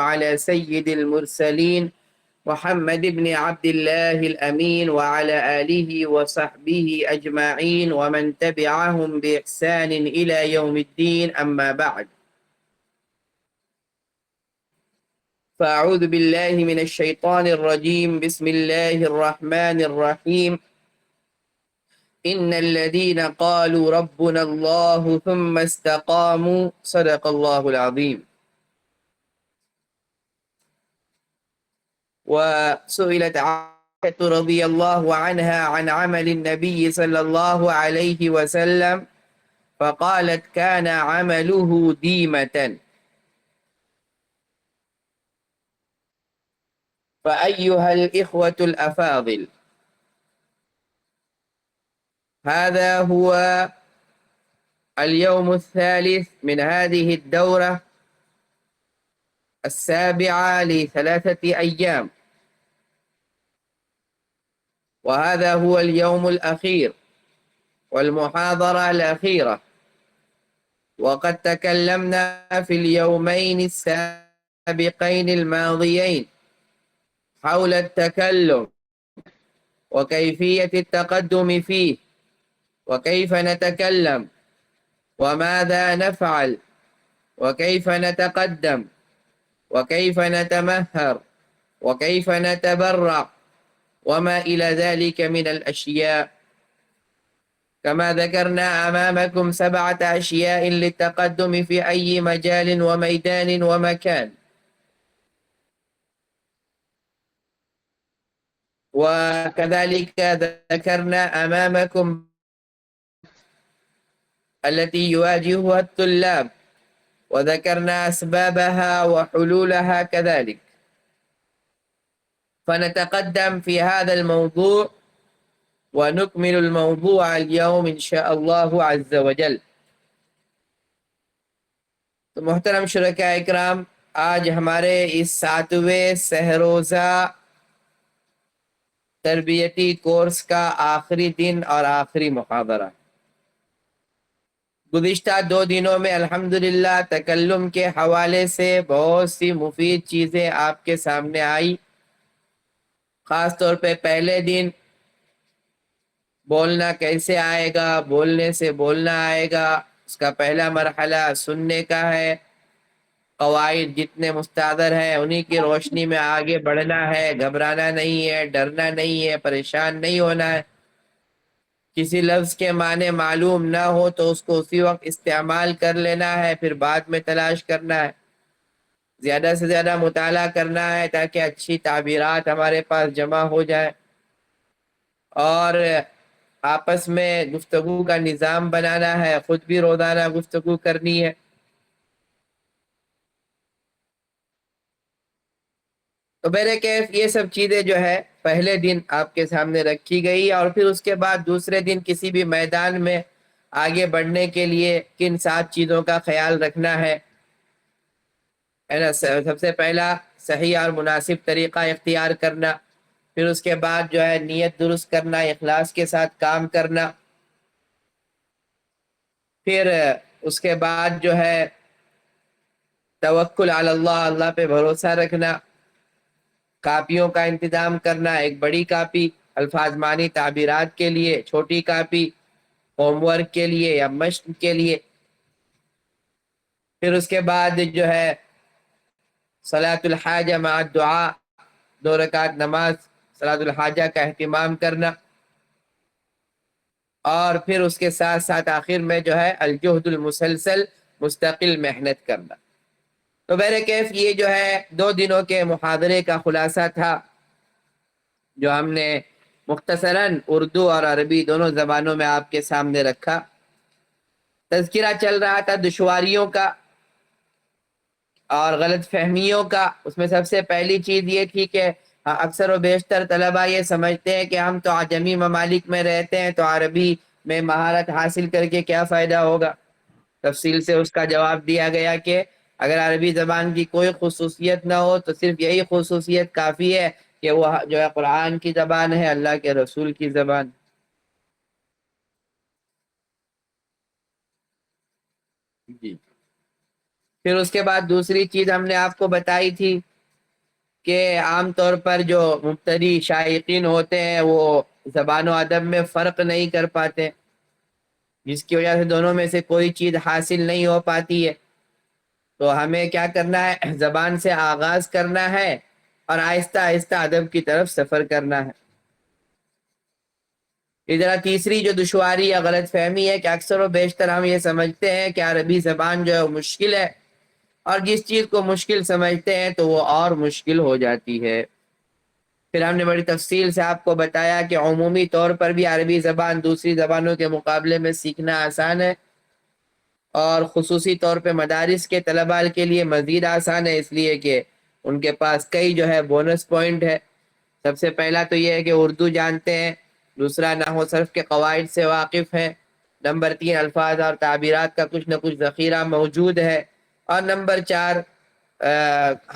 على سيد المرسلين محمد بن عبد الله الأمين وعلى آله وصحبه أجمعين ومن تبعهم بإحسان إلى يوم الدين أما بعد فأعوذ بالله من الشيطان الرجيم بسم الله الرحمن الرحيم إن الذين قالوا ربنا الله ثم استقاموا صدق الله العظيم. وسئلت عائشة رضي الله عنها عن عمل النبي صلى الله عليه وسلم فقالت كان عمله ديمة. فأيها الإخوة الأفاضل، هذا هو اليوم الثالث من هذه الدورة السابعة ل3 أيام، وهذا هو اليوم الأخير والمحاضرة الأخيرة، وقد تكلمنا في اليومين السابقين الماضيين حول التكلم وكيفية التقدم فيه، وكيف نتكلم وماذا نفعل وكيف نتقدم وكيف نتمهر وكيف نتبرع وما إلى ذلك من الأشياء، كما ذكرنا أمامكم 7 أشياء للتقدم في أي مجال وميدان ومكان. وكذلك ذكرنا أمامكم التي يواجهها الطلاب، وذكرنا أسبابها وحلولها كذلك. فنتقدم في هذا الموضوع ونكمل الموضوع اليوم إن شاء الله عز وجل. تو محترم شرکاء اکرام، آج ہمارے اس 7ویں سہروزہ تربیتی کورس کا آخری دن اور آخری محاضرہ۔ گزشتہ 2 دنوں میں الحمدللہ تکلم کے حوالے سے بہت سی مفید چیزیں آپ کے سامنے آئی، خاص طور پہ پہلے دن بولنا کیسے آئے گا، بولنے سے بولنا آئے گا، اس کا پہلا مرحلہ سننے کا ہے، قواعد جتنے مستحضر ہیں انہی کی روشنی میں آگے بڑھنا ہے، گھبرانا نہیں ہے، ڈرنا نہیں ہے، پریشان نہیں ہونا ہے، کسی لفظ کے معنی معلوم نہ ہو تو اس کو اسی وقت استعمال کر لینا ہے، پھر بعد میں تلاش کرنا ہے، زیادہ سے زیادہ مطالعہ کرنا ہے تاکہ اچھی تعبیرات ہمارے پاس جمع ہو جائے، اور آپس میں گفتگو کا نظام بنانا ہے، خود بھی روزانہ گفتگو کرنی ہے۔ تو بہرکیف یہ سب چیزیں جو ہے پہلے دن آپ کے سامنے رکھی گئی، اور پھر اس کے بعد دوسرے دن کسی بھی میدان میں آگے بڑھنے کے لیے کن 7 چیزوں کا خیال رکھنا ہے نا۔ سب سے پہلا صحیح اور مناسب طریقہ اختیار کرنا، پھر اس کے بعد جو ہے نیت درست کرنا، اخلاص کے ساتھ کام کرنا، پھر اس کے بعد جو ہے توکل علی اللہ، اللہ پہ بھروسہ رکھنا، کاپیوں کا انتظام کرنا، ایک بڑی کاپی الفاظ معنی تعبیرات کے لیے، چھوٹی کاپی ہوم ورک کے لیے یا مشق کے لیے، پھر اس کے بعد جو ہے صلاۃ الحاجہ مع الدعاء، 2 رکعت نماز صلاۃ الحاجہ کا اہتمام کرنا، اور پھر اس کے ساتھ ساتھ آخر میں جو ہے الجہد المسلسل، مستقل محنت کرنا۔ تو بہرکیف یہ جو ہے 2 دنوں کے محاضرے کا خلاصہ تھا جو ہم نے مختصراً اردو اور عربی دونوں زبانوں میں آپ کے سامنے رکھا۔ تذکرہ چل رہا تھا دشواریوں کا اور غلط فہمیوں کا۔ اس میں سب سے پہلی چیز یہ تھی کہ اکثر و بیشتر طلباء یہ سمجھتے ہیں کہ ہم تو عجمی ممالک میں رہتے ہیں تو عربی میں مہارت حاصل کر کے کیا فائدہ ہوگا۔ تفصیل سے اس کا جواب دیا گیا کہ اگر عربی زبان کی کوئی خصوصیت نہ ہو تو صرف یہی خصوصیت کافی ہے کہ وہ جو ہے قرآن کی زبان ہے، اللہ کے رسول کی زبان۔ جی پھر اس کے بعد دوسری چیز ہم نے آپ کو بتائی تھی کہ عام طور پر جو مبتدی شائقین ہوتے ہیں وہ زبان و ادب میں فرق نہیں کر پاتے، جس کی وجہ سے دونوں میں سے کوئی چیز حاصل نہیں ہو پاتی ہے۔ تو ہمیں کیا کرنا ہے، زبان سے آغاز کرنا ہے اور آہستہ آہستہ ادب کی طرف سفر کرنا ہے۔ ادھر تیسری جو دشواری یا غلط فہمی ہے کہ اکثر و بیشتر ہم یہ سمجھتے ہیں کہ عربی زبان جو ہے وہ مشکل ہے، اور جس چیز کو مشکل سمجھتے ہیں تو وہ اور مشکل ہو جاتی ہے۔ پھر ہم نے بڑی تفصیل سے آپ کو بتایا کہ عمومی طور پر بھی عربی زبان دوسری زبانوں کے مقابلے میں سیکھنا آسان ہے، اور خصوصی طور پہ مدارس کے طلباء کے لیے مزید آسان ہے، اس لیے کہ ان کے پاس کئی جو ہے بونس پوائنٹ ہے۔ سب سے پہلا تو یہ ہے کہ اردو جانتے ہیں، دوسرا نحو صرف کے قواعد سے واقف ہیں، نمبر 3 الفاظ اور تعبیرات کا کچھ نہ کچھ ذخیرہ موجود ہے، اور نمبر 4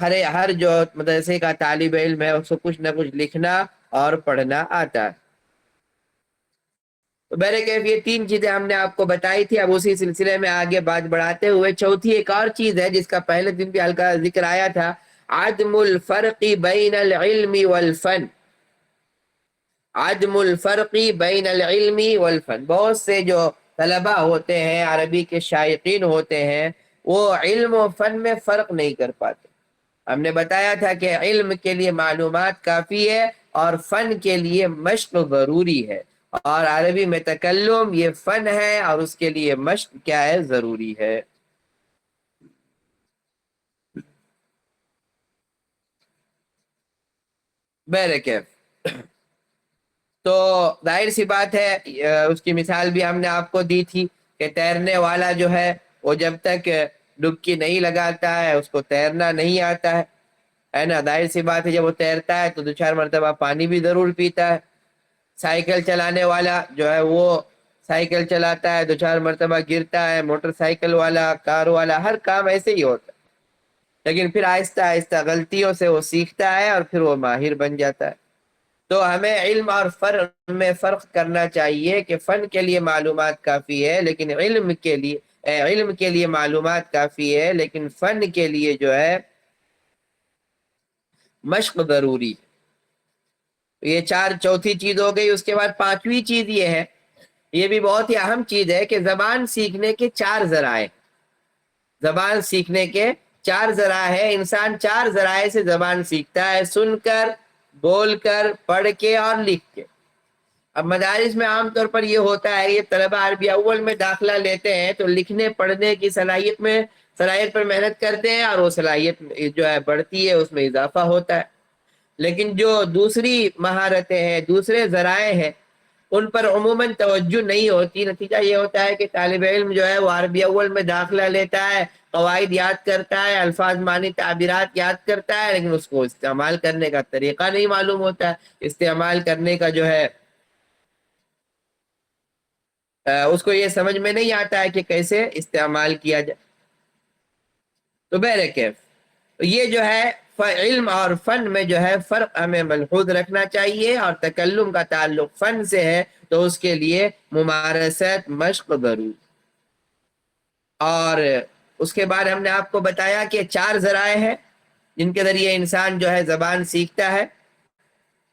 ہر جو مدرسے کا طالب علم ہے اس کو کچھ نہ کچھ لکھنا اور پڑھنا آتا ہے۔ تو بہرکیف یہ 3 چیزیں ہم نے آپ کو بتائی تھی۔ اب اسی سلسلے میں آگے بات بڑھاتے ہوئے چوتھی ایک اور چیز ہے جس کا پہلے دن بھی ہلکا ذکر آیا تھا، عدم الفرق بین العلم والفن۔ عدم الفرق بین العلم والفن، بہت سے جو طلباء ہوتے ہیں، عربی کے شائقین ہوتے ہیں، وہ علم و فن میں فرق نہیں کر پاتے۔ ہم نے بتایا تھا کہ علم کے لیے معلومات کافی ہے اور فن کے لیے مشق ضروری ہے، اور عربی میں تکلم یہ فن ہے اور اس کے لیے مشق کیا ہے، ضروری ہے۔ بہرکیف تو ظاہر سی بات ہے، اس کی مثال بھی ہم نے آپ کو دی تھی کہ تیرنے والا جو ہے وہ جب تک ڈبکی نہیں لگاتا ہے اس کو تیرنا نہیں آتا ہے نا۔ ظاہر سی بات ہے جب وہ تیرتا ہے تو 2-4 مرتبہ پانی بھی ضرور پیتا ہے۔ سائیکل چلانے والا جو ہے وہ سائیکل چلاتا ہے، 2-4 مرتبہ گرتا ہے، موٹر سائیکل والا، کار والا، ہر کام ایسے ہی ہوتا ہے، لیکن پھر آہستہ آہستہ غلطیوں سے وہ سیکھتا ہے اور پھر وہ ماہر بن جاتا ہے۔ تو ہمیں علم اور فن میں فرق کرنا چاہیے کہ فن کے لیے معلومات کافی ہے لیکن علم کے لیے معلومات کافی ہے لیکن فن کے لیے جو ہے مشق ضروری ہے۔ یہ چوتھی چیز ہو گئی۔ اس کے بعد 5ویں چیز یہ ہے، یہ بھی بہت ہی اہم چیز ہے کہ زبان سیکھنے کے 4 ذرائع، زبان سیکھنے کے 4 ذرائع ہے۔ انسان 4 ذرائع سے زبان سیکھتا ہے، سن کر، بول کر، پڑھ کے اور لکھ کے۔ اب مدارس میں عام طور پر یہ ہوتا ہے، یہ طلبہ عربی اول میں داخلہ لیتے ہیں تو لکھنے پڑھنے کی صلاحیت پر محنت کرتے ہیں اور وہ صلاحیت جو ہے بڑھتی ہے، اس میں اضافہ ہوتا ہے، لیکن جو دوسری مہارتیں ہیں، دوسرے ذرائع ہیں، ان پر عموماً توجہ نہیں ہوتی۔ نتیجہ یہ ہوتا ہے کہ طالب علم جو ہے وہ عربی اول میں داخلہ لیتا ہے، قواعد یاد کرتا ہے، الفاظ معنی تعبیرات یاد کرتا ہے، لیکن اس کو استعمال کرنے کا طریقہ نہیں معلوم ہوتا ہے، استعمال کرنے کا جو ہے اس کو یہ سمجھ میں نہیں آتا ہے کہ کیسے استعمال کیا جائے۔ تو بہرکیف یہ جو ہے علم اور فن میں جو ہے فرق ہمیں ملحوظ رکھنا چاہیے، اور تکلم کا تعلق فن سے ہے تو اس کے لیے ممارست، مشق ضرور۔ اور اس کے بعد ہم نے آپ کو بتایا کہ 4 ذرائع ہیں جن کے ذریعے انسان جو ہے زبان سیکھتا ہے۔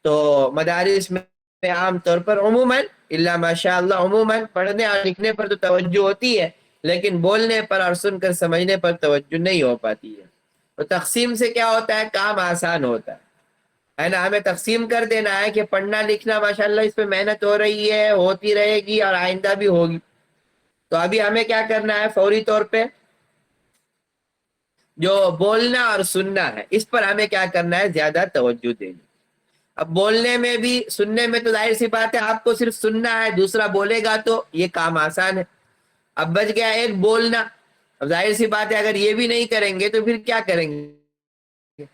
تو مدارس میں عام طور پر عموماً الا ماشاء اللہ عموماً پڑھنے اور لکھنے پر تو توجہ ہوتی ہے، لیکن بولنے پر اور سن کر سمجھنے پر توجہ نہیں ہو پاتی ہے۔ تو تقسیم سے کیا ہوتا ہے، کام آسان ہوتا ہے نا۔ ہمیں تقسیم کر دینا ہے کہ پڑھنا لکھنا ماشاءاللہ اس پہ محنت ہو رہی ہے، ہوتی رہے گی اور آئندہ بھی ہوگی۔ تو ابھی ہمیں کیا کرنا ہے، فوری طور پہ جو بولنا اور سننا ہے اس پر ہمیں کیا کرنا ہے، زیادہ توجہ دینی۔ اب بولنے میں بھی سننے میں تو ظاہر سی بات ہے آپ کو صرف سننا ہے، دوسرا بولے گا تو یہ کام آسان ہے۔ اب بچ گیا ایک بولنا، اب ظاہر سی بات ہے اگر یہ بھی نہیں کریں گے تو پھر کیا کریں گے؟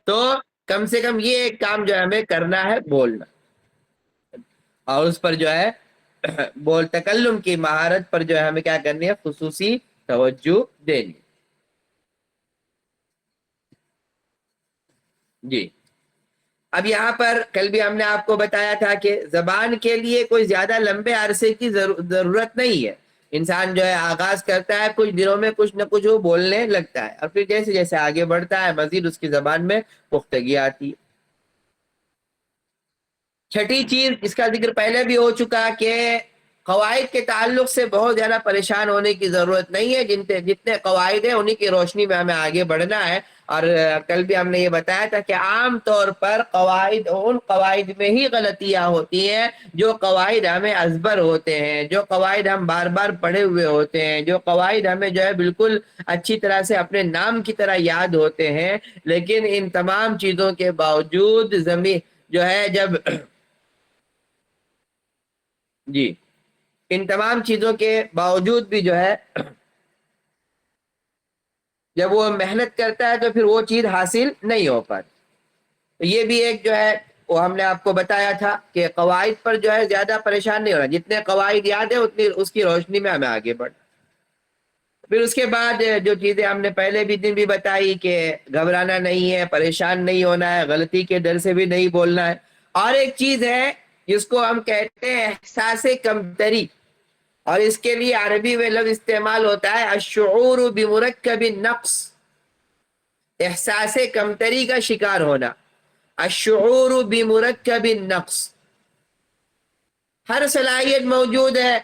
تو کم سے کم یہ ایک کام جو ہے ہمیں کرنا ہے، بولنا، اور اس پر جو ہے تکلم کی مہارت پر جو ہے ہمیں کیا کرنی ہے، خصوصی توجہ دینی۔ جی اب یہاں پر کل بھی ہم نے آپ کو بتایا تھا کہ زبان کے لیے کوئی زیادہ لمبے عرصے کی ضرورت نہیں ہے، انسان جو ہے آغاز کرتا ہے کچھ دنوں میں کچھ نہ کچھ وہ بولنے لگتا ہے، اور پھر جیسے جیسے آگے بڑھتا ہے مزید اس کی زبان میں پختگی آتی ہے۔ چھٹی چیز اس کا ذکر پہلے بھی ہو چکا کہ قواعد کے تعلق سے بہت زیادہ پریشان ہونے کی ضرورت نہیں ہے، جتنے قواعد ہیں انہی کی روشنی میں ہمیں آگے بڑھنا ہے۔ اور کل بھی ہم نے یہ بتایا تھا کہ عام طور پر ان قواعد میں ہی غلطیاں ہوتی ہیں جو قواعد ہمیں ازبر ہوتے ہیں، جو قواعد ہم بار بار پڑھے ہوئے ہوتے ہیں، جو قواعد ہمیں جو ہے بالکل اچھی طرح سے اپنے نام کی طرح یاد ہوتے ہیں، لیکن ان تمام چیزوں کے باوجود جو ہے جب جی ان تمام چیزوں کے باوجود بھی جو ہے جب وہ محنت کرتا ہے تو پھر وہ چیز حاصل نہیں ہو پاتی۔ تو یہ بھی ایک جو ہے وہ ہم نے آپ کو بتایا تھا کہ قواعد پر جو ہے زیادہ پریشان نہیں ہونا، جتنے قواعد یاد ہے اتنی اس کی روشنی میں ہمیں آگے بڑھنا۔ پھر اس کے بعد جو چیزیں ہم نے پہلے بھی دن بھی بتائی کہ گھبرانا نہیں ہے، پریشان نہیں ہونا ہے، غلطی کے ڈر سے بھی نہیں بولنا ہے۔ اور ایک چیز ہے جس کو ہم کہتے ہیں احساس کمتری، اور اس کے لیے عربی میں لفظ استعمال ہوتا ہے الشعور بمرکب النقص، احساس کمتری کا شکار ہونا، الشعور بمرکب النقص۔ ہر صلاحیت موجود ہے،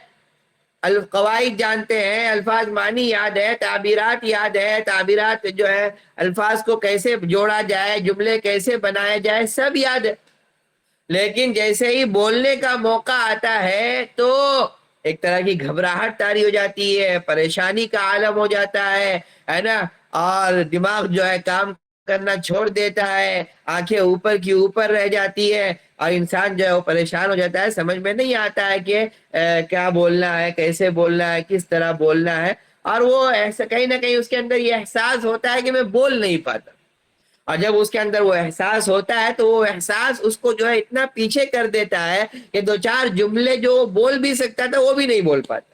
قواعد جانتے ہیں، الفاظ معنی یاد ہے، تعبیرات یاد ہے، تعبیرات جو ہے الفاظ کو کیسے جوڑا جائے، جملے کیسے بنائے جائے، سب یاد ہے، لیکن جیسے ہی بولنے کا موقع آتا ہے تو ایک طرح کی گھبراہٹ طاری ہو جاتی ہے، پریشانی کا عالم ہو جاتا ہے نا، اور دماغ جو ہے کام کرنا چھوڑ دیتا ہے، آنکھیں اوپر کی اوپر رہ جاتی ہے، اور انسان جو ہے وہ پریشان ہو جاتا ہے، سمجھ میں نہیں آتا ہے کہ کیا بولنا ہے، کیسے بولنا ہے، کس طرح بولنا ہے، اور وہ ایسا کہیں نہ کہیں اس کے اندر یہ احساس ہوتا ہے کہ میں بول نہیں پاتا، اور جب اس کے اندر وہ احساس ہوتا ہے تو وہ احساس اس کو جو ہے اتنا پیچھے کر دیتا ہے کہ دو چار جملے جو بول بھی سکتا تھا وہ بھی نہیں بول پاتا۔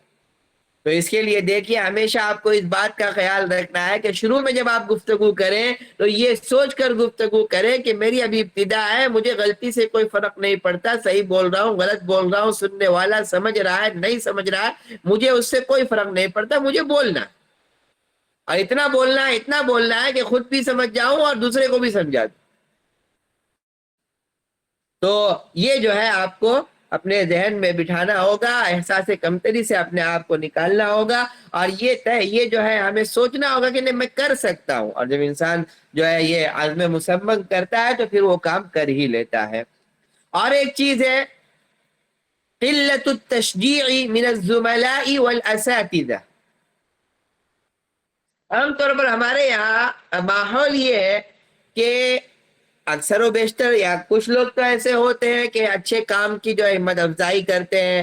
تو اس کے لیے دیکھیے ہمیشہ آپ کو اس بات کا خیال رکھنا ہے کہ شروع میں جب آپ گفتگو کریں تو یہ سوچ کر گفتگو کریں کہ میری ابھی ابتدا ہے، مجھے غلطی سے کوئی فرق نہیں پڑتا، صحیح بول رہا ہوں غلط بول رہا ہوں، سننے والا سمجھ رہا ہے نہیں سمجھ رہا ہے، مجھے اس سے کوئی فرق نہیں پڑتا، مجھے بولنا، اور اتنا بولنا ہے کہ خود بھی سمجھ جاؤں اور دوسرے کو بھی سمجھا دوں۔ تو یہ جو ہے آپ کو اپنے ذہن میں بٹھانا ہوگا، احساس کمتری سے اپنے آپ کو نکالنا ہوگا، اور یہ جو ہے ہمیں سوچنا ہوگا کہ نہیں میں کر سکتا ہوں، اور جب انسان جو ہے یہ عزم مصمم کرتا ہے تو پھر وہ کام کر ہی لیتا ہے۔ اور ایک چیز ہے قلت التشجیع من الزملاء والاساتذہ، عام طور پر ہمارے یہاں ماحول یہ ہے کہ اکثر و بیشتر یا کچھ لوگ تو ایسے ہوتے ہیں کہ اچھے کام کی جو ہمت افزائی کرتے ہیں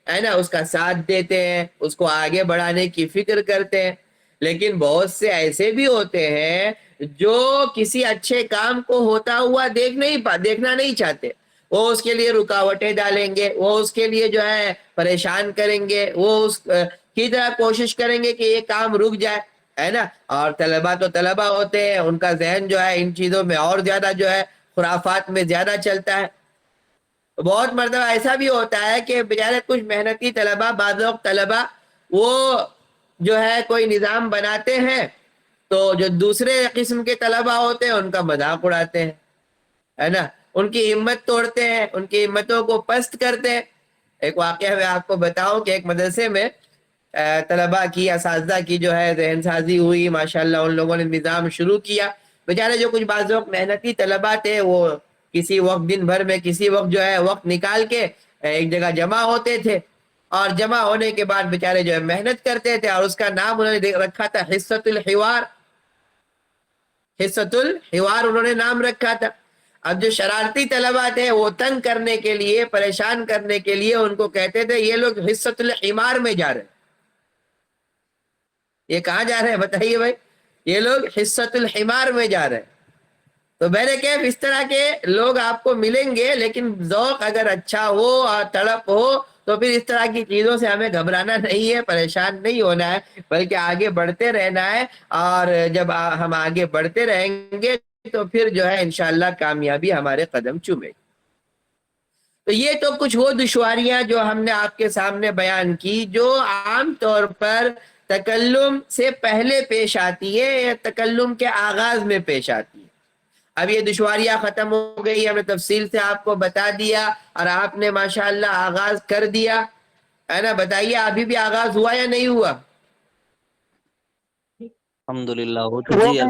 ہے نا، اس کا ساتھ دیتے ہیں، اس کو آگے بڑھانے کی فکر کرتے ہیں، لیکن بہت سے ایسے بھی ہوتے ہیں جو کسی اچھے کام کو ہوتا ہوا دیکھنا نہیں چاہتے، وہ اس کے لیے رکاوٹیں ڈالیں گے، وہ اس کے لیے جو ہے پریشان کریں گے، وہ اس کی طرح کوشش کریں گے کہ یہ کام رک جائے، ہے نا، اور طلبہ تو طلبہ ہوتے ہیں، ان کا ذہن جو ہے ان چیزوں میں اور زیادہ جو ہے خرافات میں زیادہ چلتا ہے۔ بہت مرتبہ ایسا بھی ہوتا ہے کہ بیچارے کچھ محنتی طلبہ، بعض لوگ طلبہ وہ جو ہے کوئی نظام بناتے ہیں تو جو دوسرے قسم کے طلبہ ہوتے ہیں ان کا مذاق اڑاتے ہیں، ہے نا، ان کی ہمت توڑتے ہیں، ان کی ہمتوں کو پست کرتے ہیں۔ ایک واقعہ میں آپ کو بتاؤں کہ ایک مدرسے میں طلبہ کی، اساتذہ کی جو ہے ذہن سازی ہوئی، ماشاءاللہ ان لوگوں نے نظام شروع کیا، بیچارے جو کچھ بعض وقت محنتی طلبہ تھے وہ کسی وقت دن بھر میں کسی وقت جو ہے وقت نکال کے ایک جگہ جمع ہوتے تھے، اور جمع ہونے کے بعد بیچارے جو ہے محنت کرتے تھے، اور اس کا نام انہوں نے رکھا تھا حصۃ الحوار، حصۃ الحوار انہوں نے نام رکھا تھا۔ اب جو شرارتی طلبہ تھے وہ تنگ کرنے کے لیے، پریشان کرنے کے لیے ان کو کہتے تھے یہ لوگ حصۃ الحمار میں جا رہے ہیں۔ یہ کہاں جا رہے ہیں بتائیے بھائی؟ یہ لوگ حصۃ الحمار میں جا رہے ہیں۔ تو بہرکیف اس طرح کے لوگ آپ کو ملیں گے، لیکن ذوق اگر اچھا ہو اور تڑپ ہو تو پھر اس طرح کی چیزوں سے ہمیں گھبرانا نہیں ہے، پریشان نہیں ہونا ہے، بلکہ آگے بڑھتے رہنا ہے، اور جب ہم آگے بڑھتے رہیں گے تو پھر جو ہے انشاءاللہ کامیابی ہمارے قدم چومے گی۔ تو یہ تو کچھ وہ دشواریاں جو ہم نے آپ کے سامنے بیان کی، جو عام طور پر تکلم سے پہلے پیش آتی ہے یا تکلم کے آغاز میں پیش آتی ہے۔ اب یہ دشواریاں ختم ہو گئی، ہم نے تفصیل سے آپ کو بتا دیا، اور آپ نے ماشاءاللہ آغاز کر دیا ہے نا۔ بتائیے ابھی بھی آغاز ہوا یا نہیں ہوا؟ الحمدللہ ہو تو جی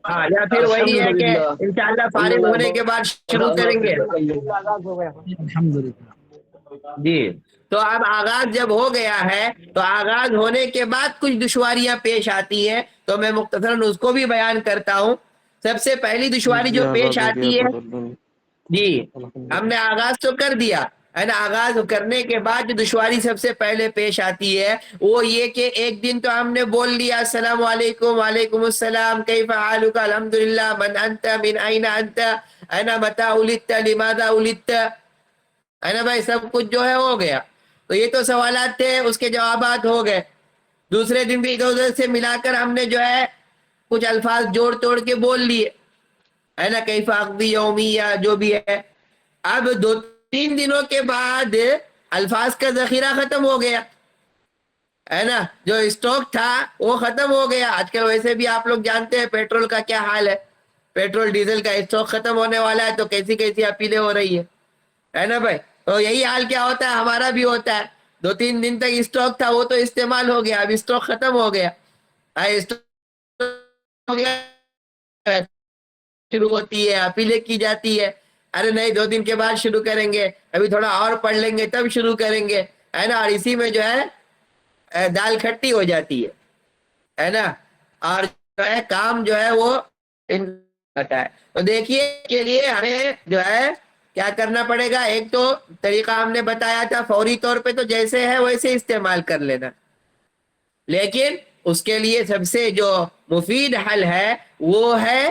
ہاں، یا پھر وہی ہے کہ انشاءاللہ فارغ ہونے کے بعد شروع کریں گے؟ جی، تو اب آغاز جب ہو گیا ہے تو آغاز ہونے کے بعد کچھ دشواریاں پیش آتی ہیں، تو میں مختصراً اس کو بھی بیان کرتا ہوں۔ سب سے پہلی دشواری جو پیش آتی ہے، جی ہم نے آغاز تو کر دیا ہے نا، آغاز کرنے کے بعد جو دشواری سب سے پہلے پیش آتی ہے وہ یہ کہ ایک دن تو ہم نے بول لیا السلام علیکم، وعلیکم السلام، کیف حالک، الحمدللہ، من انت، من این انت، ہے نا، متی ولدت، لماذا ولدت، ہے نا بھائی، سب کچھ جو ہے ہو گیا۔ تو یہ تو سوالات تھے، اس کے جوابات ہو گئے۔ دوسرے دن بھی ادھر ادھر سے ملا کر ہم نے جو ہے کچھ الفاظ جوڑ توڑ کے بول لیے، ہے نا، کیف اقضی یومی یا جو بھی ہے۔ اب 2-3 دنوں کے بعد الفاظ کا ذخیرہ ختم ہو گیا، ہے نا، جو اسٹاک تھا وہ ختم ہو گیا۔ آج کل ویسے بھی آپ لوگ جانتے ہیں پیٹرول کا کیا حال ہے، پیٹرول ڈیزل کا اسٹاک ختم ہونے والا ہے، تو کیسی کیسی اپیلیں ہو رہی ہے نا بھائی۔ تو یہی حال کیا ہوتا ہے، ہمارا بھی ہوتا ہے۔ 2-3 دن تک اسٹاک تھا، وہ تو استعمال ہو گیا، اب اسٹاک ختم ہو گیا، ہو گیا، شروع ہوتی ہے، اپیلیں کی جاتی ہے، ارے نہیں 2 دن کے بعد شروع کریں گے، ابھی تھوڑا اور پڑھ لیں گے تب شروع کریں گے، ہے نا، اور اسی میں جو ہے دال کھٹی ہو جاتی ہے نا، اور جو ہے کام جو ہے وہ ہوتا ہے۔ تو دیکھیے کے لیے ہمیں جو ہے کیا کرنا پڑے گا، ایک تو طریقہ ہم نے بتایا تھا فوری طور پہ تو جیسے ہے ویسے استعمال کر لینا، لیکن اس کے لیے سب سے جو مفید حل ہے وہ ہے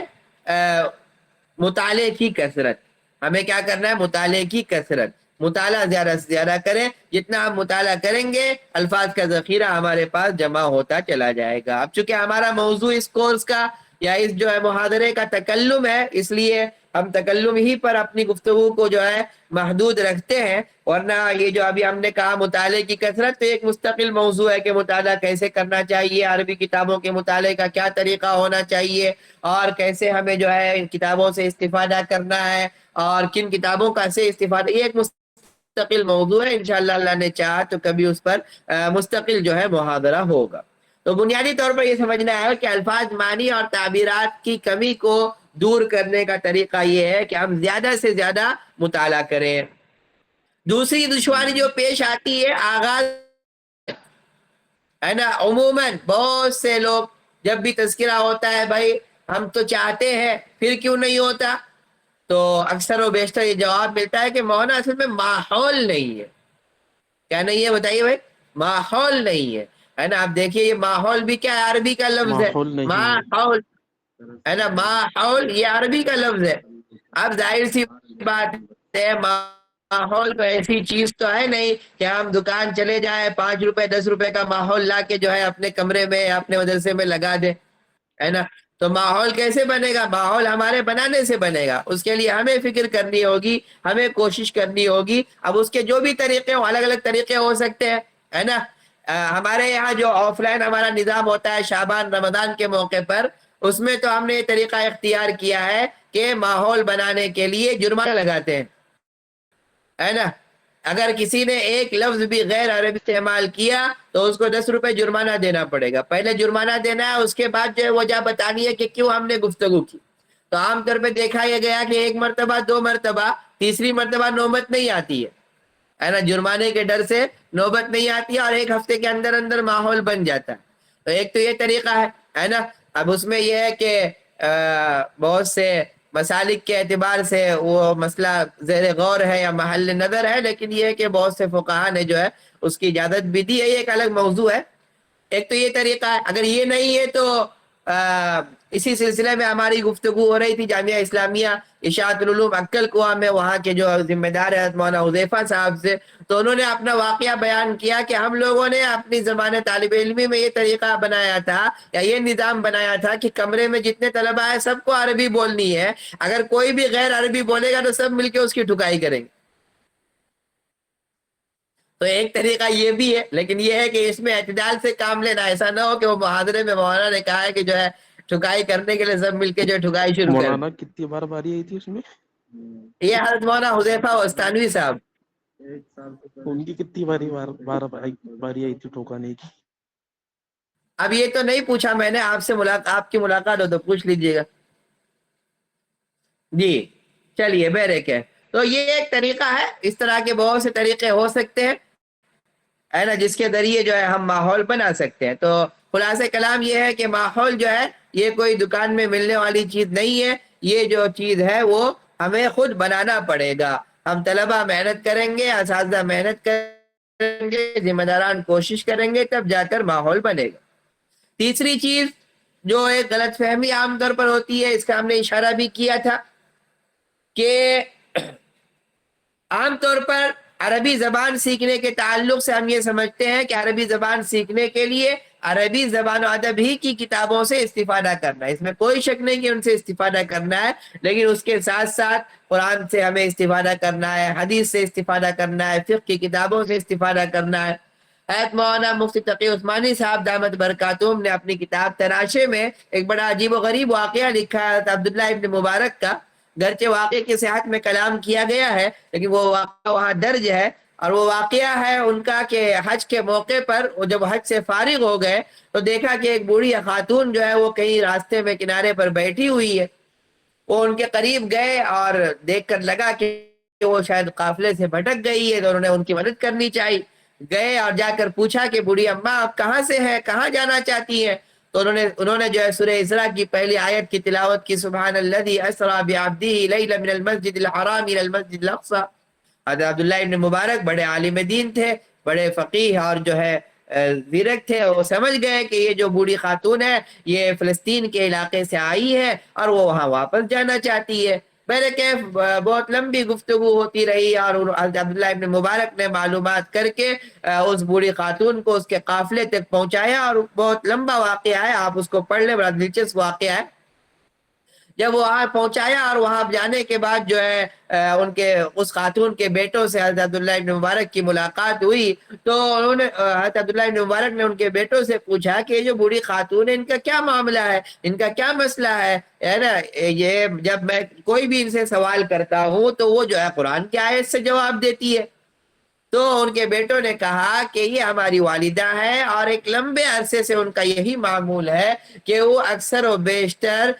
مطالعے کی کثرت۔ ہمیں کیا کرنا ہے، مطالعے کی کثرت، مطالعہ زیادہ سے زیادہ کریں، جتنا ہم مطالعہ کریں گے الفاظ کا ذخیرہ ہمارے پاس جمع ہوتا چلا جائے گا۔ اب چونکہ ہمارا موضوع اس کورس کا یا اس جو ہے محاضرے کا تکلم ہے، اس لیے ہم تکلم ہی پر اپنی گفتگو کو جو ہے محدود رکھتے ہیں، ورنہ یہ جو ابھی ہم نے کہا مطالعے کی کثرت تو ایک مستقل موضوع ہے کہ مطالعہ کیسے کرنا چاہیے، عربی کتابوں کے مطالعے کا کیا طریقہ ہونا چاہیے، اور کیسے ہمیں جو ہے ان کتابوں سے استفادہ کرنا ہے، اور کن کتابوں کا سے استفادہ، یہ ایک مستقل موضوع ہے۔ انشاءاللہ اللہ نے چاہا تو کبھی اس پر مستقل جو ہے محاضرہ ہوگا۔ تو بنیادی طور پر یہ سمجھنا ہے کہ الفاظ، معنی اور تعبیرات کی کمی کو دور کرنے کا طریقہ یہ ہے کہ ہم زیادہ سے زیادہ مطالعہ کریں۔ دوسری دشواری جو پیش آتی ہے آغاز، ہے نا، عموماً بہت سے لوگ جب بھی تذکرہ ہوتا ہے بھائی ہم تو چاہتے ہیں پھر کیوں نہیں ہوتا، تو اکثر و بیشتر یہ جواب ملتا ہے کہ مولانا اصل میں ماحول نہیں ہے۔ کیا نہیں ہے بتائیے بھائی، ماحول نہیں ہے نا۔ آپ دیکھیے یہ ماحول بھی کیا ہے، عربی کا لفظ ہے، ماحول نہیں ہے۔ ماحول، ہے نا، ماحول یہ عربی کا لفظ ہے۔ اب ظاہر سی بات ہے ماحول کو ایسی چیز تو ہے نہیں کہ ہم دکان چلے جائیں 5 روپے 10 روپے کا ماحول لا کے جو ہے اپنے کمرے میں اپنے مدرسے میں لگا دے، ہے نا۔ تو ماحول کیسے بنے گا، ماحول ہمارے بنانے سے بنے گا، اس کے لیے ہمیں فکر کرنی ہوگی، ہمیں کوشش کرنی ہوگی۔ اب اس کے جو بھی طریقے ہوں، الگ الگ طریقے ہو سکتے ہیں، ہے نا۔ ہمارے یہاں جو آف لائن ہمارا نظام ہوتا ہے شعبان رمضان کے موقع پر، اس میں تو ہم نے یہ طریقہ اختیار کیا ہے کہ ماحول بنانے کے لیے جرمانہ لگاتے ہیں، ہے نا۔ اگر کسی نے ایک لفظ بھی غیر عربی استعمال کیا تو اس کو 10 روپے جرمانہ دینا پڑے گا۔ پہلے جرمانہ دینا ہے، اس کے بعد جو ہے وجہ بتانی ہے کہ کیوں ہم نے گفتگو کی۔ تو عام طور پہ دیکھا یہ گیا کہ 1 مرتبہ 2 مرتبہ، تیسری مرتبہ نوبت نہیں آتی ہے نا، جرمانے کے ڈر سے نوبت نہیں آتی ہے، اور 1 ہفتے کے اندر اندر ماحول بن جاتا ہے۔ تو ایک تو یہ طریقہ ہے نا۔ اب اس میں یہ ہے کہ بہت سے مسالک کے اعتبار سے وہ مسئلہ زیر غور ہے یا محل نظر ہے، لیکن یہ ہے کہ بہت سے فقہا نے جو ہے اس کی اجازت بھی دی ہے، یہ ایک الگ موضوع ہے۔ ایک تو یہ طریقہ ہے، اگر یہ نہیں ہے تو اسی سلسلے میں ہماری گفتگو ہو رہی تھی جامعہ اسلامیہ اشاعت العلوم عکل کنواں میں، وہاں کے جو ذمہ دار ہے مولانا حذیفہ صاحب سے، تو انہوں نے اپنا واقعہ بیان کیا کہ ہم لوگوں نے اپنی زمانہ طالب علمی میں یہ طریقہ بنایا تھا یا یہ نظام بنایا تھا کہ کمرے میں جتنے طلبہ ہیں سب کو عربی بولنی ہے، اگر کوئی بھی غیر عربی بولے گا تو سب مل کے اس کی ٹھکائی کریں گے۔ تو ایک طریقہ یہ بھی ہے، لیکن یہ ہے کہ اس میں اعتدال سے کام لینا، ایسا نہ ہو کہ وہ محاضرے میں مولانا نے کہا ہے کہ جو ہے ٹھکائی کرنے کے لیے سب مل کے جو ٹھکائی شروع کر مولانا کتنی بار باری آئی تھی اس میں؟ یہ حضرت مولانا حذیفہ وستانوی صاحب، ان کی کتنی باری آئی تھی ٹھوکانے کی؟ اب یہ تو نہیں پوچھا میں نے، آپ کی ملاقات ہو تو پوچھ لیجئے گا جی۔ چلیے بہرکہ ہے، تو یہ ایک طریقہ ہے، اس طرح کے بہت سے طریقے ہو سکتے ہیں ہے نا، جس کے ذریعے جو ہے ہم ماحول بنا سکتے ہیں۔ تو خلاصہ کلام یہ ہے کہ ماحول جو ہے یہ کوئی دکان میں ملنے والی چیز نہیں ہے، یہ جو چیز ہے وہ ہمیں خود بنانا پڑے گا۔ ہم طلبہ محنت کریں گے، اساتذہ محنت کریں گے، ذمہ داران کوشش کریں گے، تب جا کر ماحول بنے گا۔ تیسری چیز جو ایک غلط فہمی عام طور پر ہوتی ہے، اس کا ہم نے اشارہ بھی کیا تھا کہ عام طور پر عربی زبان سیکھنے کے تعلق سے ہم یہ سمجھتے ہیں کہ عربی زبان سیکھنے کے لیے عربی زبان و ادب ہی کی کتابوں سے استفادہ کرنا ہے، اس میں کوئی شک نہیں کہ ان سے استفادہ کرنا ہے، لیکن اس کے ساتھ ساتھ قرآن سے ہمیں استفادہ کرنا ہے، حدیث سے استفادہ کرنا ہے، فقہ کی کتابوں سے استفادہ کرنا ہے۔ حضرت مولانا مفتی تقی عثمانی صاحب دامت برکاتہم نے اپنی کتاب تراشے میں ایک بڑا عجیب و غریب واقعہ لکھا ہے عبداللہ ابن مبارک کا، گرچہ واقعے کی صحت میں کلام کیا گیا ہے لیکن وہ واقعہ وہاں درج ہے، اور وہ واقعہ ہے ان کا کہ حج کے موقع پر جب حج سے فارغ ہو گئے تو دیکھا کہ ایک بوڑھی خاتون جو ہے وہ کہیں راستے میں کنارے پر بیٹھی ہوئی ہے، وہ ان کے قریب گئے اور دیکھ کر لگا کہ وہ شاید قافلے سے بھٹک گئی ہے، تو انہوں نے ان کی مدد کرنی چاہیے، گئے اور جا کر پوچھا کہ بوڑھی اماں آپ کہاں سے ہیں، کہاں جانا چاہتی ہیں؟ تو انہوں نے جو ہے سورہ اسراء کی پہلی آیت کی تلاوت کی، سبحان الذی اسریٰ بعبدہ لیلا من المسجد الحرام الى المسجد الاقصی۔ حضرت عبداللہ ابن مبارک بڑے عالم دین تھے، بڑے فقیہ اور جو ہے زیرک تھے، وہ سمجھ گئے کہ یہ جو بوڑھی خاتون ہے یہ فلسطین کے علاقے سے آئی ہے اور وہ وہاں واپس جانا چاہتی ہے۔ بہرکیف بہت لمبی گفتگو ہوتی رہی اور حضرت عبداللہ ابن مبارک نے معلومات کر کے اس بوڑھی خاتون کو اس کے قافلے تک پہنچایا، اور بہت لمبا واقعہ ہے، آپ اس کو پڑھ لیں، بڑا دلچسپ واقعہ ہے۔ جب وہ وہاں پہنچایا اور وہاں جانے کے بعد جو ہے ان کے اس خاتون کے بیٹوں سے حضرت عبداللہ ابن مبارک کی ملاقات ہوئی، تو انہوں نے حضرت عبداللہ ابن مبارک نے ان کے بیٹوں سے پوچھا کہ یہ جو بوڑھی خاتون ہے ان کا کیا معاملہ ہے، ان کا کیا مسئلہ ہے نا، یہ جب میں کوئی بھی ان سے سوال کرتا ہوں تو وہ جو ہے قرآن کی آیت سے جواب دیتی ہے۔ تو ان کے بیٹوں نے کہا کہ یہ ہماری والدہ ہے اور ایک لمبے عرصے سے ان کا یہی معمول ہے کہ وہ اکثر و بیشتر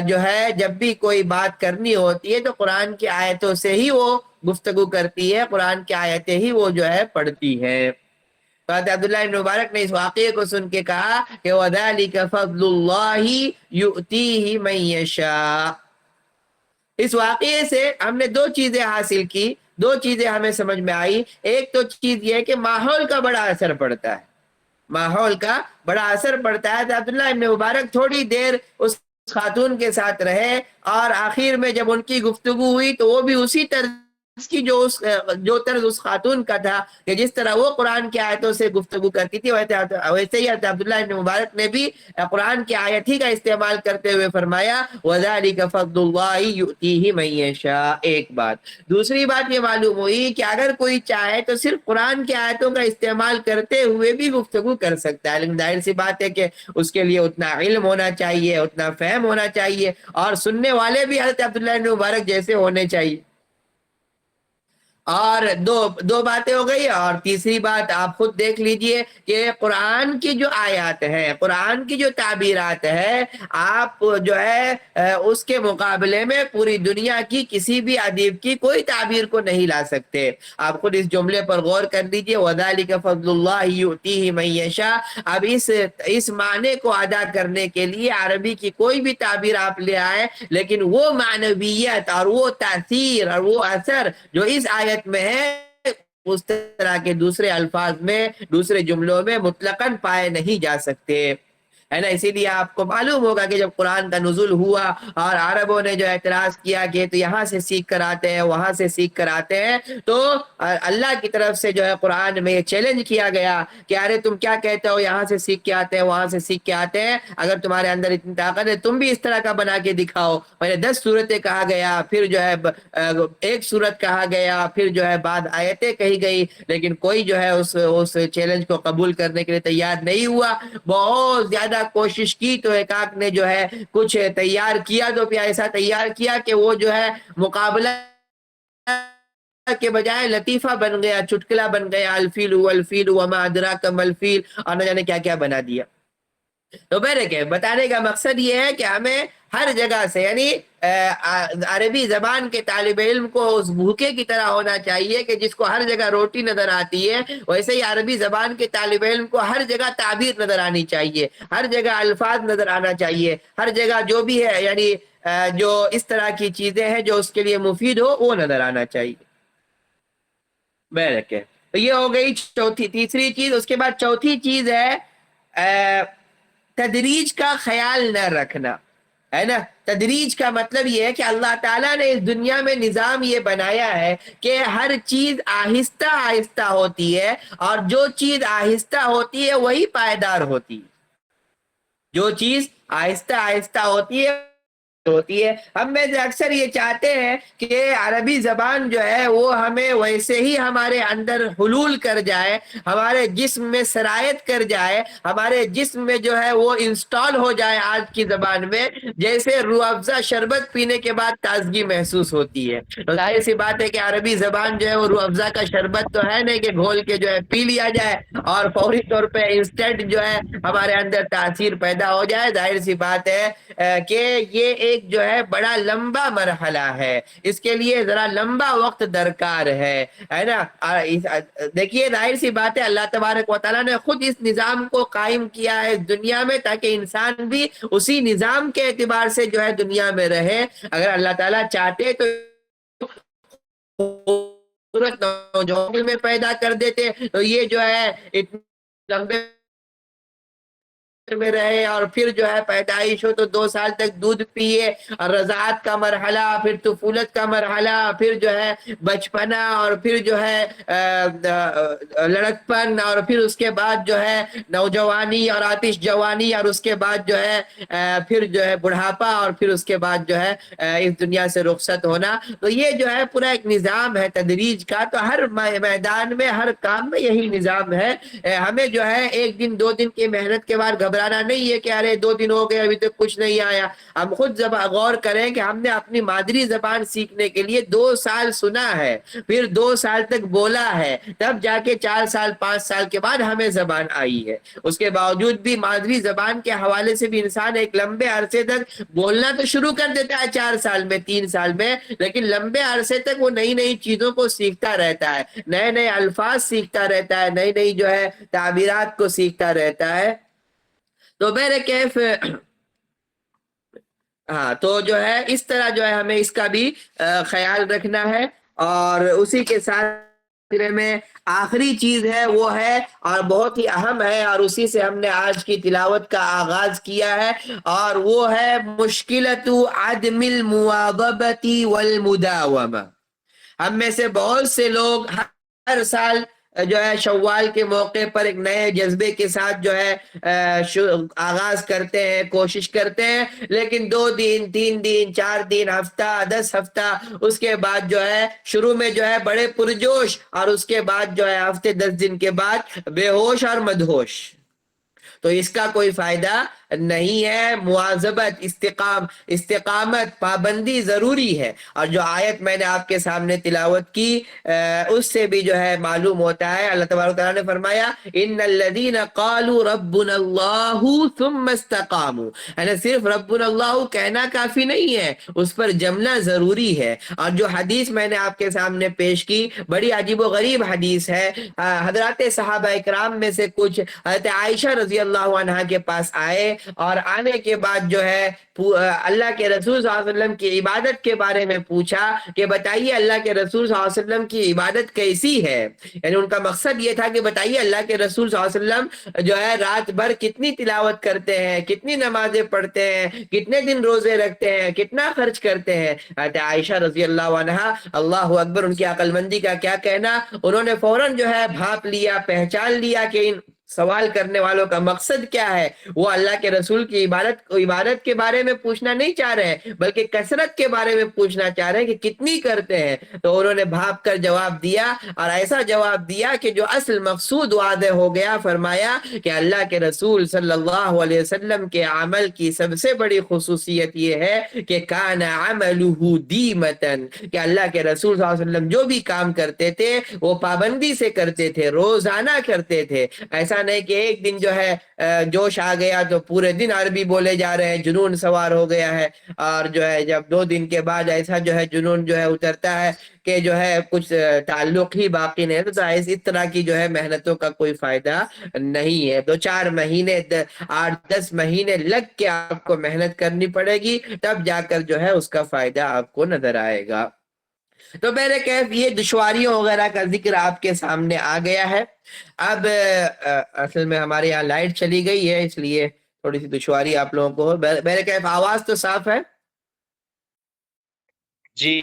جو ہے جب بھی کوئی بات کرنی ہوتی ہے تو قرآن کی آیتوں سے ہی وہ گفتگو کرتی ہے، قرآن کی آیتیں ہی وہ جو ہے پڑھتی ہے۔ حضرت عبداللہ بن مبارک نے اس واقعے کو سن کے کہا کہ وَذَلِكَ فَضْلُ اللَّهِ يُؤْتِيهِ مَن يَشَاءُ۔ اس واقعے سے ہم نے دو چیزیں حاصل کی، دو چیزیں ہمیں سمجھ میں آئی۔ ایک تو چیز یہ ہے کہ ماحول کا بڑا اثر پڑتا ہے، ماحول کا بڑا اثر پڑتا ہے۔ تو عبداللہ ابن مبارک تھوڑی دیر اس خاتون کے ساتھ رہے اور آخر میں جب ان کی گفتگو ہوئی تو وہ بھی اسی طرز کی جو طرز اس خاتون کا تھا کہ جس طرح وہ قرآن کی آیتوں سے گفتگو کرتی تھی، ویسے ہی عبداللہ ابن مبارک نے بھی قرآن کی آیت ہی کا استعمال کرتے ہوئے فرمایا وَذَلِكَ فَضْلُ اللَّهِ يُؤْتِيهِ مَن يَشَاءُ۔ ایک بات، دوسری بات یہ معلوم ہوئی کہ اگر کوئی چاہے تو صرف قرآن کی آیتوں کا استعمال کرتے ہوئے بھی گفتگو کر سکتا ہے، لیکن ظاہر سی بات ہے کہ اس کے لیے اتنا علم ہونا چاہیے، اتنا فہم ہونا چاہیے، اور سننے والے بھی حضرت عبداللہ بن مبارک جیسے ہونے چاہیے۔ اور دو باتیں ہو گئی، اور تیسری بات آپ خود دیکھ لیجئے کہ قرآن کی جو آیات ہیں، قرآن کی جو تعبیرات ہیں، آپ جو ہے اس کے مقابلے میں پوری دنیا کی کسی بھی ادیب کی کوئی تعبیر کو نہیں لا سکتے۔ آپ خود اس جملے پر غور کر لیجئے وَذَلِكَ فَضْلُ اللَّهِ يُؤْتِيهِ مَن يَشَاءُ۔ اب اس معنی کو ادا کرنے کے لیے عربی کی کوئی بھی تعبیر آپ لے آئے، لیکن وہ معنویت اور وہ تاثیر اور وہ اثر جو اس آیت میں ہے اس طرح کے دوسرے الفاظ میں، دوسرے جملوں میں مطلقاً پائے نہیں جا سکتے۔ ہے نا. اسی لیے آپ کو معلوم ہوگا کہ جب قرآن کا نزول ہوا اور عربوں نے جو اعتراض کیا کہ تو یہاں سے سیکھ کر آتے ہیں وہاں سے سیکھ کر آتے ہیں, تو اللہ کی طرف سے جو ہے قرآن میں یہ چیلنج کیا گیا کہ ارے تم کیا کہتے ہو, یہاں سے سیکھ کے آتے ہیں وہاں سے سیکھ کے آتے ہیں, اگر تمہارے اندر اتنی طاقت ہے تم بھی اس طرح کا بنا کے دکھاؤ. پہلے 10 صورتیں کہا گیا, پھر جو ہے ایک صورت کہا گیا, پھر جو ہے بعد آیتیں کہی گئی, لیکن کوئی جو ہے اس چیلنج کو قبول کرنے کے لیے تیار نہیں ہوا. بہت زیادہ کوشش کی تو ایک آدھ نے جو ہے کچھ تیار کیا, تو پھر ایسا تیار کیا کہ وہ جو ہے مقابلہ کے بجائے لطیفہ بن گیا, چٹکلا بن گیا, الفیل والفیل وما ادراک مل فیل, اور نہ جانے کیا کیا بنا دیا. تو میرے کہ بتانے کا مقصد یہ ہے کہ ہمیں ہر جگہ سے, یعنی عربی زبان کے طالب علم کو اس بھوکے کی طرح ہونا چاہیے کہ جس کو ہر جگہ روٹی نظر آتی ہے, ویسے ہی عربی زبان کے طالب علم کو ہر جگہ تعبیر نظر آنی چاہیے, ہر جگہ الفاظ نظر آنا چاہیے, ہر جگہ جو بھی ہے یعنی جو اس طرح کی چیزیں ہیں جو اس کے لیے مفید ہو وہ نظر آنا چاہیے. میرے کہ تو یہ ہو گئی تیسری چیز. اس کے بعد چوتھی چیز ہے تدریج کا خیال نہ رکھنا, ہے نا. تدریج کا مطلب یہ ہے کہ اللہ تعالیٰ نے اس دنیا میں نظام یہ بنایا ہے کہ ہر چیز آہستہ آہستہ ہوتی ہے, اور جو چیز آہستہ ہوتی ہے وہی پائیدار ہوتی ہے. جو چیز آہستہ آہستہ ہوتی ہے. ہم میں سے اکثر یہ چاہتے ہیں کہ عربی زبان جو ہے وہ ہمیں ویسے ہی ہمارے اندر حلول کر جائے, ہمارے جسم میں سرایت کر جائے, ہمارے جسم میں جو ہے وہ انسٹال ہو جائے آج کی زبان میں, جیسے روح افزا شربت پینے کے بعد تازگی محسوس ہوتی ہے. تو ظاہر سی بات ہے کہ عربی زبان جو ہے وہ روح افزا کا شربت تو ہے نہیں کہ گھول کے جو ہے پی لیا جائے اور فوری طور پہ انسٹنٹ جو ہے ہمارے اندر تاثیر پیدا ہو جائے. ظاہر سی بات ہے کہ یہ ایک جو ہے بڑا لمبا مرحلہ ہے, اس کے لیے ذرا لمبا وقت درکار ہے نا. دیکھیے ظاہر سی بات ہے اللہ تبارک و تعالیٰ نے خود اس نظام کو قائم کیا ہے اس دنیا میں تاکہ انسان بھی اسی نظام کے اعتبار سے جو ہے دنیا میں رہے. اگر اللہ تعالیٰ چاہتے تو نوجوان میں پیدا کر دیتے تو یہ جو ہے اتنے لمبے میں رہے, اور پھر جو ہے پیدائش ہو تو 2 سال تک دودھ پیے, اور رضاعت کا مرحلہ, پھر طفولت کا مرحلہ, پھر جو ہے بچپنا, اور پھر جو ہے لڑکپن, اور پھر اس کے بعد جو ہے نوجوانی اور آتش جوانی, اور اس کے بعد جو ہے پھر جو ہے بڑھاپا, اور پھر اس کے بعد جو ہے اس دنیا سے رخصت ہونا. تو یہ جو ہے پورا ایک نظام ہے تدریج کا. تو ہر میدان میں ہر کام میں یہی نظام ہے. ہمیں جو ہے 1 دن 2 دن کی محنت کے بعد گھبرانا نہیں ہے کہ ارے 2 دن ہو گئے ابھی تک کچھ نہیں آیا. ہم خود غور کریں کہ ہم نے اپنی مادری زبان سیکھنے کے لیے 2 سال سنا ہے, پھر 2 سال تک بولا ہے, تب جا کے 4 سال 5 سال کے بعد ہمیں زبان آئی ہے. اس کے باوجود بھی مادری زبان کے حوالے سے بھی انسان ایک لمبے عرصے تک بولنا تو شروع کر دیتا ہے 4 سال میں 3 سال میں, لیکن لمبے عرصے تک وہ نئی نئی چیزوں کو سیکھتا رہتا ہے, نئے نئے الفاظ سیکھتا رہتا ہے, نئی نئی جو ہے تعبیرات کو سیکھتا رہتا ہے. تو میرے کیف ہاں, تو جو ہے اس طرح جو ہے ہمیں اس کا بھی خیال رکھنا ہے. اور اسی کے ساتھ میں آخری چیز ہے وہ ہے اور بہت ہی اہم ہے, اور اسی سے ہم نے آج کی تلاوت کا آغاز کیا ہے, اور وہ ہے مشکلۃ عدم المواظبۃ والمداومہ. ہم میں سے بہت سے لوگ ہر سال جو ہے شوال کے موقع پر ایک نئے جذبے کے ساتھ جو ہے آغاز کرتے ہیں, کوشش کرتے ہیں, لیکن 2 دن 3 دن 4 دن ہفتہ 10 ہفتہ اس کے بعد جو ہے شروع میں جو ہے بڑے پرجوش, اور اس کے بعد جو ہے ہفتے 10 دن کے بعد بے ہوش اور مدہوش. تو اس کا کوئی فائدہ نہیں ہے. مواظبت, استقامت, پابندی ضروری ہے. اور جو آیت میں نے آپ کے سامنے تلاوت کی اس سے بھی جو ہے معلوم ہوتا ہے, اللہ تبارک و تعالیٰ نے فرمایا ان الذین قالوا ربنا اللہ ثم استقاموا, یعنی صرف ربنا اللہ کہنا کافی نہیں ہے, اس پر جمنا ضروری ہے. اور جو حدیث میں نے آپ کے سامنے پیش کی بڑی عجیب و غریب حدیث ہے. حضرات صحابہ اکرام میں سے کچھ, حضرت عائشہ رضی اللہ عنہ کے پاس آئے اور آنے کے بعد جو ہے اللہ کے رسول صلی اللہ علیہ وسلم کی عبادت کے بارے میں پوچھا کہ بتائیے اللہ کے رسول صلی اللہ علیہ وسلم کی عبادت کیسی ہے. یعنی ان کا مقصد یہ تھا کہ بتائیے اللہ کے رسول صلی اللہ علیہ وسلم جو ہے رات بھر کتنی تلاوت کرتے ہیں, کتنی نمازیں پڑھتے ہیں, کتنے دن روزے رکھتے ہیں, کتنا خرچ کرتے ہیں. حضرت عائشہ رضی اللہ عنہا, اللہ اکبر, ان کی عقل مندی کا کیا کہنا, انہوں نے فوراً جو ہے بھاپ لیا, پہچان لیا کہ ان سوال کرنے والوں کا مقصد کیا ہے. وہ اللہ کے رسول کی عبادت کے بارے میں پوچھنا نہیں چاہ رہے ہیں, بلکہ کثرت کے بارے میں پوچھنا چاہ رہے ہیں کہ کتنی کرتے ہیں. تو انہوں نے بھاپ کر جواب دیا, اور ایسا جواب دیا کہ جو اصل مقصود واضح ہو گیا. فرمایا کہ اللہ کے رسول صلی اللہ علیہ وسلم کے عمل کی سب سے بڑی خصوصیت یہ ہے کہ کان عملہ دیمتن, کہ اللہ کے رسول صلی اللہ علیہ وسلم جو بھی کام کرتے تھے وہ پابندی سے کرتے تھے, روزانہ کرتے تھے. ایسا نہیں کہ ایک دن جو ہے جوش آ گیا تو پورے دن عربی بولے جا رہے ہیں, جنون سوار ہو گیا ہے, اور جو ہے جب 2 دن کے بعد ایسا جو ہے جنون جو ہے اترتا ہے کہ جو ہے کچھ تعلق ہی باقی نہیں ہے, تو اس طرح کی جو ہے محنتوں کا کوئی فائدہ نہیں ہے. 2-4 مہینے 8-10 مہینے لگ کے آپ کو محنت کرنی پڑے گی, تب جا کر جو ہے اس کا فائدہ آپ کو نظر آئے گا. تو میرے کیف یہ دشواریوں وغیرہ کا ذکر آپ کے سامنے آ گیا ہے. اب اصل میں ہمارے یہاں لائٹ چلی گئی ہے, اس لیے تھوڑی سی دشواری آپ لوگوں کو ہو. میرے کیف آواز تو صاف ہے؟ جی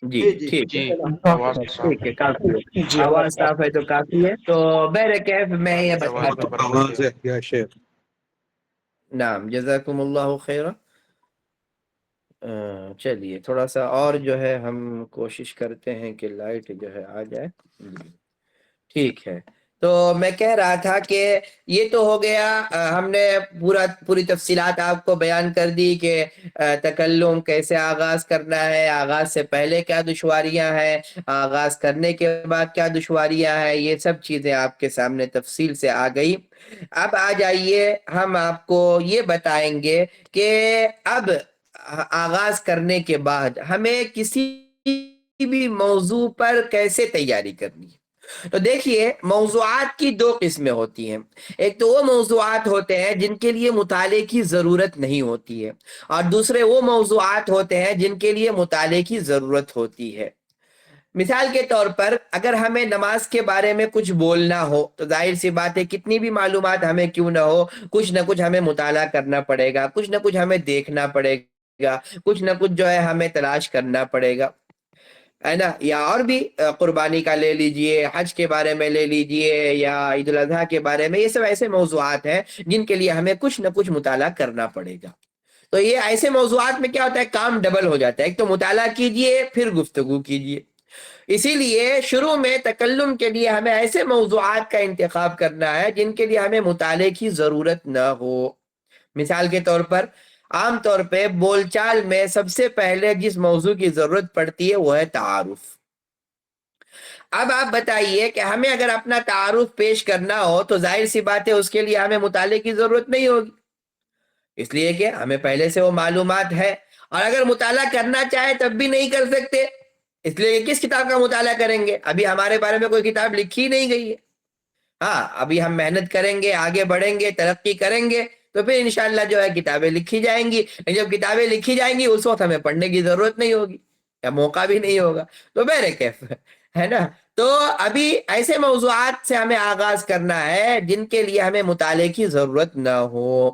جی ٹھیک ہے, آواز تو صاف ٹھیک ہے, کافی ہے. جی آواز صاف ہے تو کافی ہے. تو میرے کیف میں یہ آواز ہے یا شیخ. نعم, جزاکم اللہ خیرہ. چلیے تھوڑا سا اور جو ہے ہم کوشش کرتے ہیں کہ لائٹ جو ہے آ جائے. ٹھیک ہے. تو میں کہہ رہا تھا کہ یہ تو ہو گیا, ہم نے پوری تفصیلات آپ کو بیان کر دی کہ تکلم کیسے آغاز کرنا ہے, آغاز سے پہلے کیا دشواریاں ہیں, آغاز کرنے کے بعد کیا دشواریاں ہیں, یہ سب چیزیں آپ کے سامنے تفصیل سے آ گئی. اب آ جائیے, ہم آپ کو یہ بتائیں گے کہ اب آغاز کرنے کے بعد ہمیں کسی بھی موضوع پر کیسے تیاری کرنی ہے. تو دیکھیے, موضوعات کی 2 قسمیں ہوتی ہیں. ایک تو وہ موضوعات ہوتے ہیں جن کے لیے مطالعے کی ضرورت نہیں ہوتی ہے, اور دوسرے وہ موضوعات ہوتے ہیں جن کے لیے مطالعے کی ضرورت ہوتی ہے. مثال کے طور پر اگر ہمیں نماز کے بارے میں کچھ بولنا ہو تو ظاہر سی بات ہے کتنی بھی معلومات ہمیں کیوں نہ ہو, کچھ نہ کچھ ہمیں مطالعہ کرنا پڑے گا, کچھ نہ کچھ ہمیں دیکھنا پڑے گا, کچھ نہ کچھ جو ہے ہمیں تلاش کرنا پڑے گا, ہے نا. یا اور بھی قربانی کا لے لیجئے, حج کے بارے میں لے لیجئے, یا عید الاضحیٰ کے بارے میں. یہ سب ایسے موضوعات ہیں جن کے لیے ہمیں کچھ نہ کچھ مطالعہ کرنا پڑے گا. تو یہ ایسے موضوعات میں کیا ہوتا ہے, کام ڈبل ہو جاتا ہے. ایک تو مطالعہ کیجئے پھر گفتگو کیجئے. اسی لیے شروع میں تکلم کے لیے ہمیں ایسے موضوعات کا انتخاب کرنا ہے جن کے لیے ہمیں مطالعے کی ضرورت نہ ہو. مثال کے طور پر عام طور پہ بول چال میں سب سے پہلے جس موضوع کی ضرورت پڑتی ہے وہ ہے تعارف. اب آپ بتائیے کہ ہمیں اگر اپنا تعارف پیش کرنا ہو تو ظاہر سی بات ہے اس کے لیے ہمیں مطالعے کی ضرورت نہیں ہوگی, اس لیے کہ ہمیں پہلے سے وہ معلومات ہے. اور اگر مطالعہ کرنا چاہے تب بھی نہیں کر سکتے, اس لیے کس کتاب کا مطالعہ کریں گے, ابھی ہمارے بارے میں کوئی کتاب لکھی نہیں گئی ہے. ہاں, ابھی ہم محنت کریں گے, آگے بڑھیں گے, ترقی کریں گے, تو پھر انشاءاللہ جو ہے کتابیں لکھی جائیں گی. جب کتابیں لکھی جائیں گی اس وقت ہمیں پڑھنے کی ضرورت نہیں ہوگی, یا موقع بھی نہیں ہوگا. تو میرے کیف ہے نا. تو ابھی ایسے موضوعات سے ہمیں آغاز کرنا ہے جن کے لیے ہمیں مطالعے کی ضرورت نہ ہو.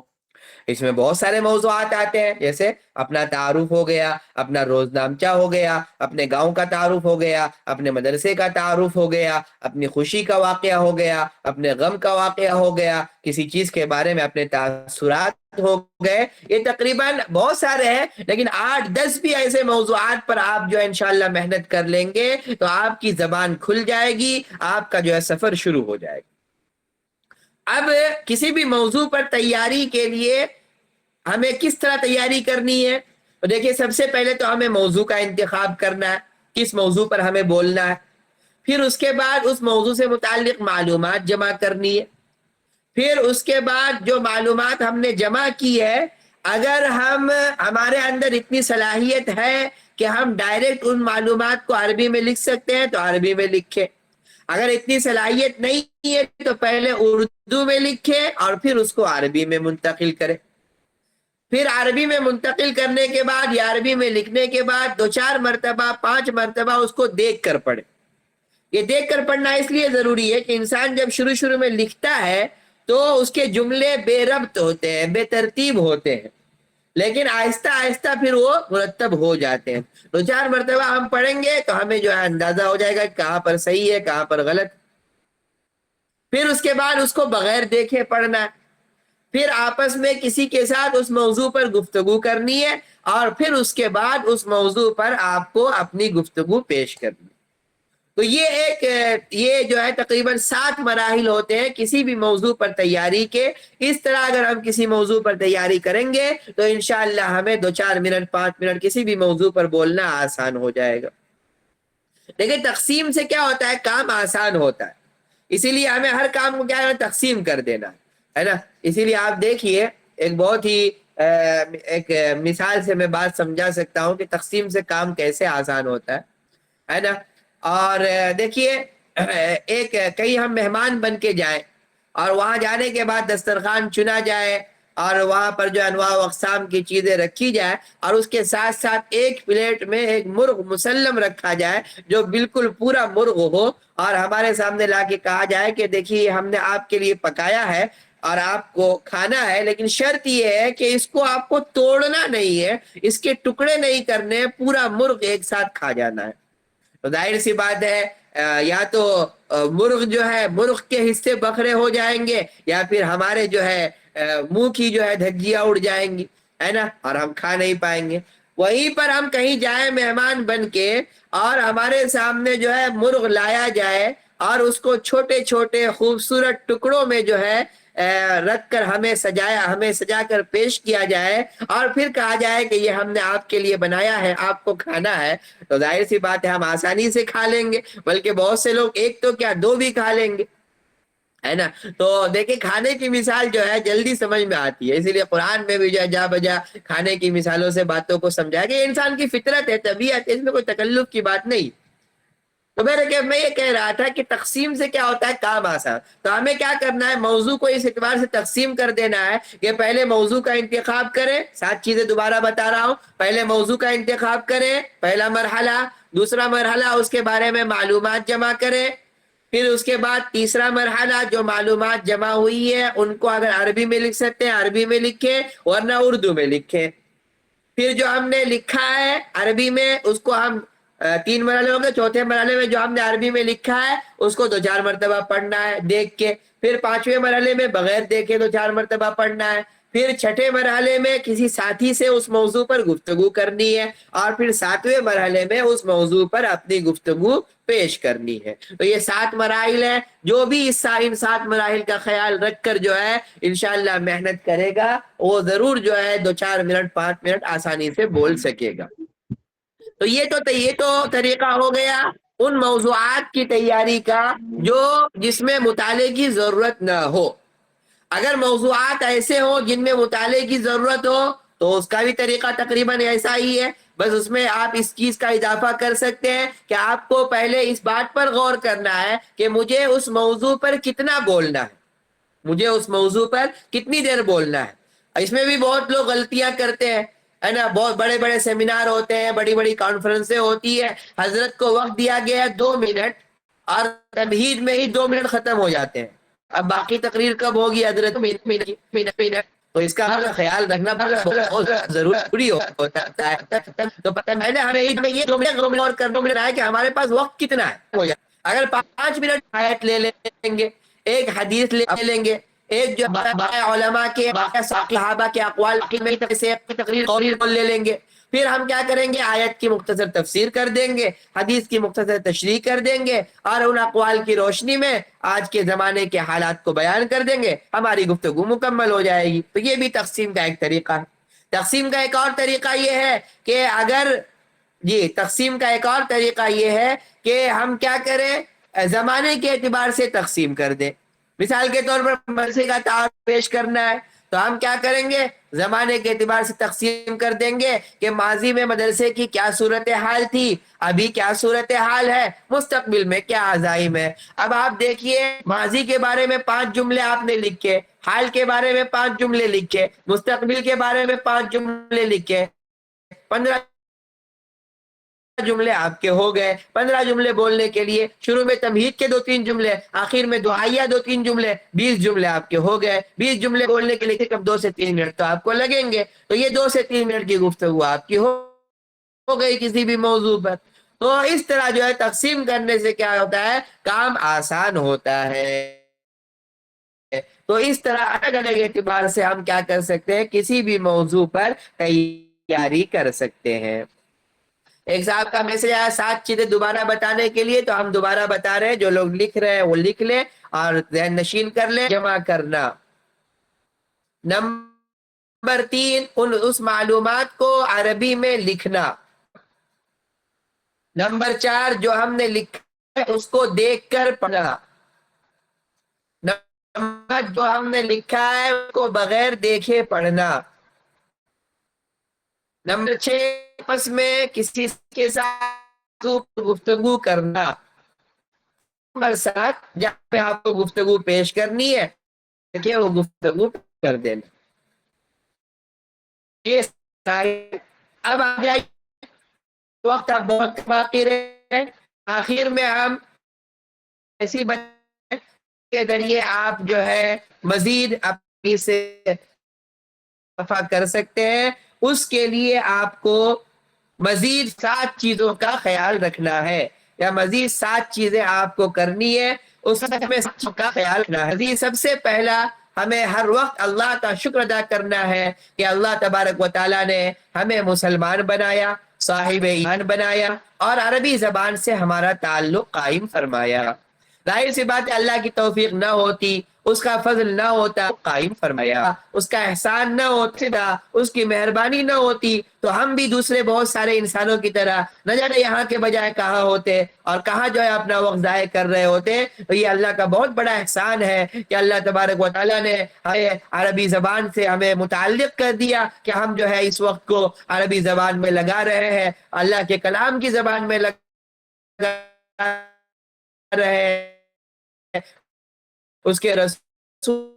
اس میں بہت سارے موضوعات آتے ہیں, جیسے اپنا تعارف ہو گیا, اپنا روز نامچہ ہو گیا, اپنے گاؤں کا تعارف ہو گیا, اپنے مدرسے کا تعارف ہو گیا, اپنی خوشی کا واقعہ ہو گیا, اپنے غم کا واقعہ ہو گیا, کسی چیز کے بارے میں اپنے تاثرات ہو گئے. یہ تقریباً بہت سارے ہیں, لیکن 8-10 بھی ایسے موضوعات پر آپ جو ہے انشاءاللہ محنت کر لیں گے تو آپ کی زبان کھل جائے گی, آپ کا جو ہے سفر شروع ہو جائے گا. اب کسی بھی موضوع پر تیاری کے لیے ہمیں کس طرح تیاری کرنی ہے, تو دیکھیے سب سے پہلے تو ہمیں موضوع کا انتخاب کرنا ہے, کس موضوع پر ہمیں بولنا ہے. پھر اس کے بعد اس موضوع سے متعلق معلومات جمع کرنی ہے. پھر اس کے بعد جو معلومات ہم نے جمع کی ہے, اگر ہمارے اندر اتنی صلاحیت ہے کہ ہم ڈائریکٹ ان معلومات کو عربی میں لکھ سکتے ہیں تو عربی میں لکھیں. اگر اتنی صلاحیت نہیں ہے تو پہلے اردو میں لکھے اور پھر اس کو عربی میں منتقل کرے. پھر عربی میں منتقل کرنے کے بعد یا عربی میں لکھنے کے بعد 2-4 مرتبہ 5 مرتبہ اس کو دیکھ کر پڑھے. یہ دیکھ کر پڑھنا اس لیے ضروری ہے کہ انسان جب شروع میں لکھتا ہے تو اس کے جملے بے ربط ہوتے ہیں، بے ترتیب ہوتے ہیں، لیکن آہستہ آہستہ پھر وہ مرتب ہو جاتے ہیں. 2-4 مرتبہ ہم پڑھیں گے تو ہمیں جو ہے اندازہ ہو جائے گا کہ کہاں پر صحیح ہے کہاں پر غلط. پھر اس کے بعد اس کو بغیر دیکھے پڑھنا ہے. پھر آپس میں کسی کے ساتھ اس موضوع پر گفتگو کرنی ہے اور پھر اس کے بعد اس موضوع پر آپ کو اپنی گفتگو پیش کرنی ہے. تو یہ جو ہے تقریباً 7 مراحل ہوتے ہیں کسی بھی موضوع پر تیاری کے. اس طرح اگر ہم کسی موضوع پر تیاری کریں گے تو انشاءاللہ ہمیں 2-4 منٹ 5 منٹ کسی بھی موضوع پر بولنا آسان ہو جائے گا. لیکن تقسیم سے کیا ہوتا ہے، کام آسان ہوتا ہے، اسی لیے ہمیں ہر کام کو کیا ہے تقسیم کر دینا ہے نا. اسی لیے آپ دیکھیے ایک بہت ہی ایک مثال سے میں بات سمجھا سکتا ہوں کہ تقسیم سے کام کیسے آسان ہوتا ہے نا. اور دیکھیے کہیں ہم مہمان بن کے جائیں اور وہاں جانے کے بعد دسترخوان چنا جائے اور وہاں پر جو انواع و اقسام کی چیزیں رکھی جائے اور اس کے ساتھ ساتھ ایک پلیٹ میں ایک مرغ مسلم رکھا جائے جو بالکل پورا مرغ ہو اور ہمارے سامنے لا کے کہا جائے کہ دیکھیے ہم نے آپ کے لیے پکایا ہے اور آپ کو کھانا ہے، لیکن شرط یہ ہے کہ اس کو آپ کو توڑنا نہیں ہے، اس کے ٹکڑے نہیں کرنے، پورا مرغ ایک ساتھ کھا جانا ہے. تو ظاہر سی بات ہے یا تو مرغ جو ہے مرغ کے حصے بکھرے ہو جائیں گے یا پھر ہمارے جو ہے منہ کی جو ہے دھجیاں اڑ جائیں گی ہے نا اور ہم کھا نہیں پائیں گے. وہیں پر ہم کہیں جائیں مہمان بن کے اور ہمارے سامنے جو ہے مرغ لایا جائے اور اس کو چھوٹے چھوٹے خوبصورت ٹکڑوں میں جو ہے رکھ کر ہمیں سجا کر پیش کیا جائے اور پھر کہا جائے کہ یہ ہم نے آپ کے لیے بنایا ہے، آپ کو کھانا ہے، تو ظاہر سی بات ہے ہم آسانی سے کھا لیں گے، بلکہ بہت سے لوگ ایک تو کیا 2 بھی کھا لیں گے ہے نا. تو دیکھیں کھانے کی مثال جو ہے جلدی سمجھ میں آتی ہے، اسی لیے قرآن میں بھی جو ہے جا بجا کھانے کی مثالوں سے باتوں کو سمجھایا کہ یہ انسان کی فطرت ہے، طبیعت ہے، اس میں کوئی تکلف کی بات نہیں. تو میں یہ کہہ رہا تھا کہ تقسیم سے کیا ہوتا ہے کام آسان. تو ہمیں کیا کرنا ہے، موضوع کو اس اعتبار سے تقسیم کر دینا ہے کہ پہلے موضوع کا انتخاب کریں. 7 چیزیں دوبارہ بتا رہا ہوں. پہلے موضوع کا انتخاب کریں، پہلا مرحلہ. دوسرا مرحلہ اس کے بارے میں معلومات جمع کریں. پھر اس کے بعد تیسرا مرحلہ جو معلومات جمع ہوئی ہے ان کو اگر عربی میں لکھ سکتے ہیں عربی میں لکھیں ورنہ اردو میں لکھیں. پھر جو ہم نے لکھا ہے عربی میں اس کو ہم 3 مرحلے ہوں گے. چوتھے مرحلے میں جو ہم نے عربی میں لکھا ہے اس کو 2-4 مرتبہ پڑھنا ہے دیکھ کے. پھر 5ویں مرحلے میں بغیر دیکھے 2-4 مرتبہ پڑھنا ہے. پھر 6ٹھے مرحلے میں کسی ساتھی سے اس موضوع پر گفتگو کرنی ہے اور پھر 7ویں مرحلے میں اس موضوع پر اپنی گفتگو پیش کرنی ہے. تو یہ 7 مراحل ہیں. جو بھی ان 7 مراحل کا خیال رکھ کر جو ہے انشاءاللہ محنت کرے گا وہ ضرور جو ہے 2-4 منٹ 5 منٹ آسانی سے بول سکے گا. تو یہ تو طریقہ ہو گیا ان موضوعات کی تیاری کا جس میں مطالعے کی ضرورت نہ ہو. اگر موضوعات ایسے ہوں جن میں مطالعے کی ضرورت ہو تو اس کا بھی طریقہ تقریباً ایسا ہی ہے، بس اس میں آپ اس چیز کا اضافہ کر سکتے ہیں کہ آپ کو پہلے اس بات پر غور کرنا ہے کہ مجھے اس موضوع پر کتنا بولنا ہے، مجھے اس موضوع پر کتنی دیر بولنا ہے. اس میں بھی بہت لوگ غلطیاں کرتے ہیں ہے نا. بہت بڑے بڑے سیمینار ہوتے ہیں، بڑی بڑی کانفرنسیں ہوتی ہے، حضرت کو وقت دیا گیا ہے 2 منٹ اور تمہید میں ہی 2 منٹ ختم ہو جاتے ہیں. اب باقی تقریر کب ہوگی حضرت؟ منٹ. تو اس کا خیال رکھنا بہت ضروری ہوتا ہے. تو میں نے ہمیں یہ 2 منٹ اور کرنا ہے کہ ہمارے پاس وقت کتنا ہے. اگر 5 منٹ آیت لے لیں گے، ایک حدیث لے لیں گے، ایک جو علماء کے صحابہ کے اقوال میں سے تقریر لے لیں گے، پھر ہم کیا کریں گے آیت کی مختصر تفسیر کر دیں گے، حدیث کی مختصر تشریح کر دیں گے اور ان اقوال کی روشنی میں آج کے زمانے کے حالات کو بیان کر دیں گے، ہماری گفتگو مکمل ہو جائے گی. تو یہ بھی تقسیم کا ایک طریقہ ہے. تقسیم کا ایک اور طریقہ یہ ہے کہ تقسیم کا ایک اور طریقہ یہ ہے کہ ہم کیا کریں زمانے کے اعتبار سے تقسیم کر دیں. مثال کے طور پر مدرسے کا تعارف پیش کرنا ہے تو ہم کیا کریں گے زمانے کے اعتبار سے تقسیم کر دیں گے کہ ماضی میں مدرسے کی کیا صورتحال تھی، ابھی کیا صورتحال ہے، مستقبل میں کیا عزائم ہے۔ اب آپ دیکھیے ماضی کے بارے میں 5 جملے آپ نے لکھے، حال کے بارے میں 5 جملے لکھے، مستقبل کے بارے میں 5 جملے لکھے، 15 جملے آپ کے ہو گئے۔ 15 جملے بولنے کے لیے شروع میں تمہید کے 2-3 جملے، آخر میں دعائیہ 2-3 جملے، 20 جملے آپ کے ہو گئے۔ 20 جملے بولنے کے لیے کم 2 سے 3 منٹ تو آپ کو لگیں گے، تو یہ 2 سے 3 منٹ کی گفتگو آپ کی ہو گئی کسی بھی موضوع پر۔ تو اس طرح جو ہے تقسیم کرنے سے کیا ہوتا ہے، کام آسان ہوتا ہے۔ تو اس طرح الگ الگ اعتبار سے ہم کیا کر سکتے ہیں، کسی بھی موضوع پر تیاری کر سکتے ہیں۔ ایک صاحب کا میسج آیا 7 چیزیں دوبارہ بتانے کے لیے، تو ہم دوبارہ بتا رہے ہیں، جو لوگ لکھ رہے ہیں وہ لکھ لیں اور ذہن نشین کر لیں، جمع کرنا۔ نمبر 3، اس معلومات کو عربی میں لکھنا۔ نمبر 4، جو ہم نے لکھا ہے اس کو دیکھ کر پڑھنا۔ نمبر 5، جو ہم نے لکھا ہے اس کو بغیر دیکھے پڑھنا۔ نمبر 6، آپس میں کسی کے ساتھ گفتگو کرنا۔ نمبر 7، جہاں پہ آپ کو گفتگو پیش کرنی ہے کہ وہ گفتگو کر دینا۔ یہ ساری اب آ جائیے، وقت اب بہت باقی رہے، آخر میں ہم ایسی بات کے ذریعے آپ جو ہے مزید اپنی سے اضافہ کر سکتے ہیں۔ اس کے لیے آپ کو مزید 7 چیزوں کا خیال رکھنا ہے، یا مزید 7 چیزیں آپ کو کرنی ہے، اس میں کا خیال رکھنا ہے۔ مزید سب سے پہلا، ہمیں ہر وقت اللہ کا شکر ادا کرنا ہے کہ اللہ تبارک و تعالیٰ نے ہمیں مسلمان بنایا، صاحب ایمان بنایا، اور عربی زبان سے ہمارا تعلق قائم فرمایا۔ ظاہر سی بات ہے اللہ کی توفیق نہ ہوتی، اس کا فضل نہ ہوتا، قائم فرمایا، اس کا احسان نہ ہوتا، اس کی مہربانی نہ ہوتی، تو ہم بھی دوسرے بہت سارے انسانوں کی طرح نہ جانے یہاں کے بجائے کہاں ہوتے اور کہاں جو ہے اپنا وقت ضائع کر رہے ہوتے۔ تو یہ اللہ کا بہت بڑا احسان ہے کہ اللہ تبارک و تعالیٰ نے ہمیں عربی زبان سے ہمیں متعلق کر دیا کہ ہم جو ہے اس وقت کو عربی زبان میں لگا رہے ہیں، اللہ کے کلام کی زبان میں لگا رہے ہیں، اس کے رسول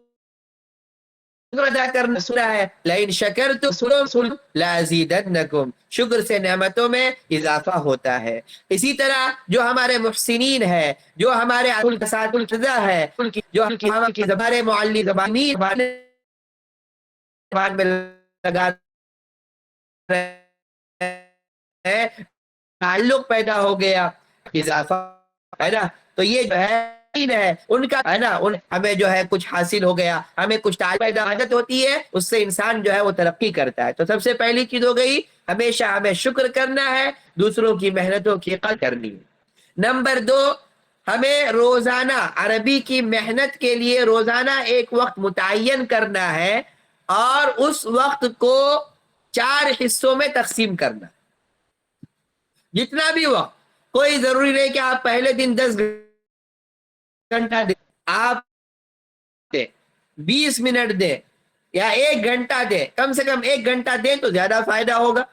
ادا کرنا سنا ہے، لئن شکرتم لازیدنکم، شکر سے نعمتوں میں اضافہ ہوتا ہے۔ اسی طرح جو ہمارے محسنین ہے، جو ہمارے اساتذہ ہے، جو ہماری زبان معلی زبانی زبان میں لگا رہے ہیں، تعلق پیدا ہو گیا، اضافہ ہے نا، تو یہ جو ہے ان کا ہے نا، ہمیں جو ہے کچھ حاصل ہو گیا، ہمیں کچھ پیدا عادت ہوتی ہے، اس سے انسان جو ہے وہ ترقی کرتا ہے۔ تو سب سے پہلی چیز ہو گئی، ہمیشہ ہمیں شکر کرنا ہے، دوسروں کی محنتوں کی قدر کرنی ہے۔ نمبر 2، ہمیں روزانہ عربی کی محنت کے لیے روزانہ ایک وقت متعین کرنا ہے، اور اس وقت کو 4 حصوں میں تقسیم کرنا۔ جتنا بھی وقت، کوئی ضروری نہیں کہ آپ پہلے دن 10 گھنٹہ دیں، آپ 20 منٹ دیں یا 1 گھنٹہ دیں، کم سے کم 1 گھنٹہ دیں تو زیادہ فائدہ ہوگا۔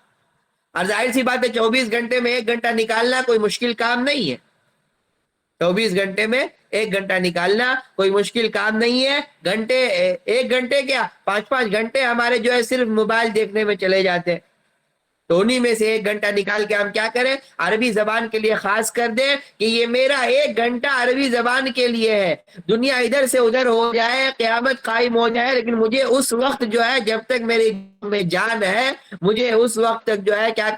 اور ظاہر سی بات ہے 24 گھنٹے میں 1 گھنٹہ نکالنا کوئی مشکل کام نہیں ہے، 24 گھنٹے میں 1 گھنٹہ نکالنا کوئی مشکل کام نہیں ہے۔ 1 گھنٹے کیا 5-5 گھنٹے ہمارے جو ہے صرف موبائل دیکھنے میں چلے جاتے ہیں، تو انہی میں سے 1 گھنٹہ نکال کے ہم کیا کریں، عربی زبان کے لیے خاص کر دیں کہ یہ میرا 1 گھنٹہ عربی زبان کے لیے ہے۔ دنیا ادھر سے ادھر ہو جائے، قیامت قائم ہو جائے، لیکن مجھے اس وقت جو ہے جب تک میری میں جان ہے، مجھے اس وقت تک جو ہے کیا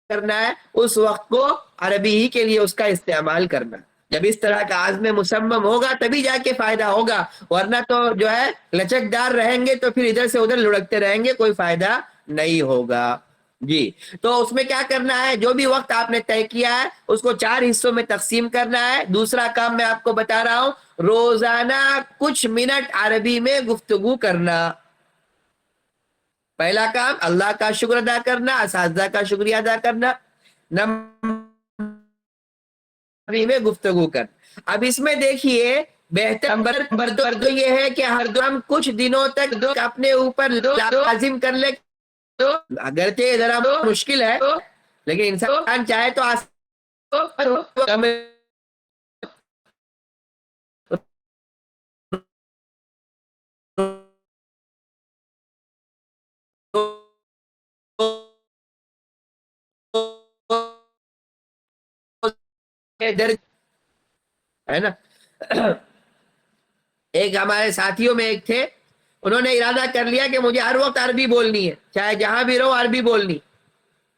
کرنا ہے، اس وقت کو عربی ہی کے لیے اس کا استعمال کرنا۔ جب اس طرح کا عزم مصمم ہوگا تبھی جا کے فائدہ ہوگا، ورنہ تو جو ہے لچکدار رہیں گے تو پھر ادھر سے ادھر لڑکتے رہیں گے، کوئی فائدہ نہیں ہوگا۔ جی، تو اس میں کیا کرنا ہے، جو بھی وقت آپ نے طے کیا ہے اس کو 4 حصوں میں تقسیم کرنا ہے۔ دوسرا کام میں آپ کو بتا رہا ہوں، روزانہ کچھ منٹ عربی میں گفتگو کرنا۔ پہلا کام اللہ کا شکر ادا کرنا، اساتذہ کا شکریہ ادا کرنا، نمبر میں گفتگو کر۔ اب اس میں دیکھیے بہتر نمبر دو یہ ہے کہ ہر دو ہم کچھ دنوں تک اپنے اوپر لازم کر لے. تو اگرچہ ذرا مشکل ہے لیکن انسان چاہے تو ہے نا. ایک ہمارے ساتھیوں میں ایک تھے, انہوں نے ارادہ کر لیا کہ مجھے ہر وقت عربی بولنی ہے, چاہے جہاں بھی رہو عربی بولنی.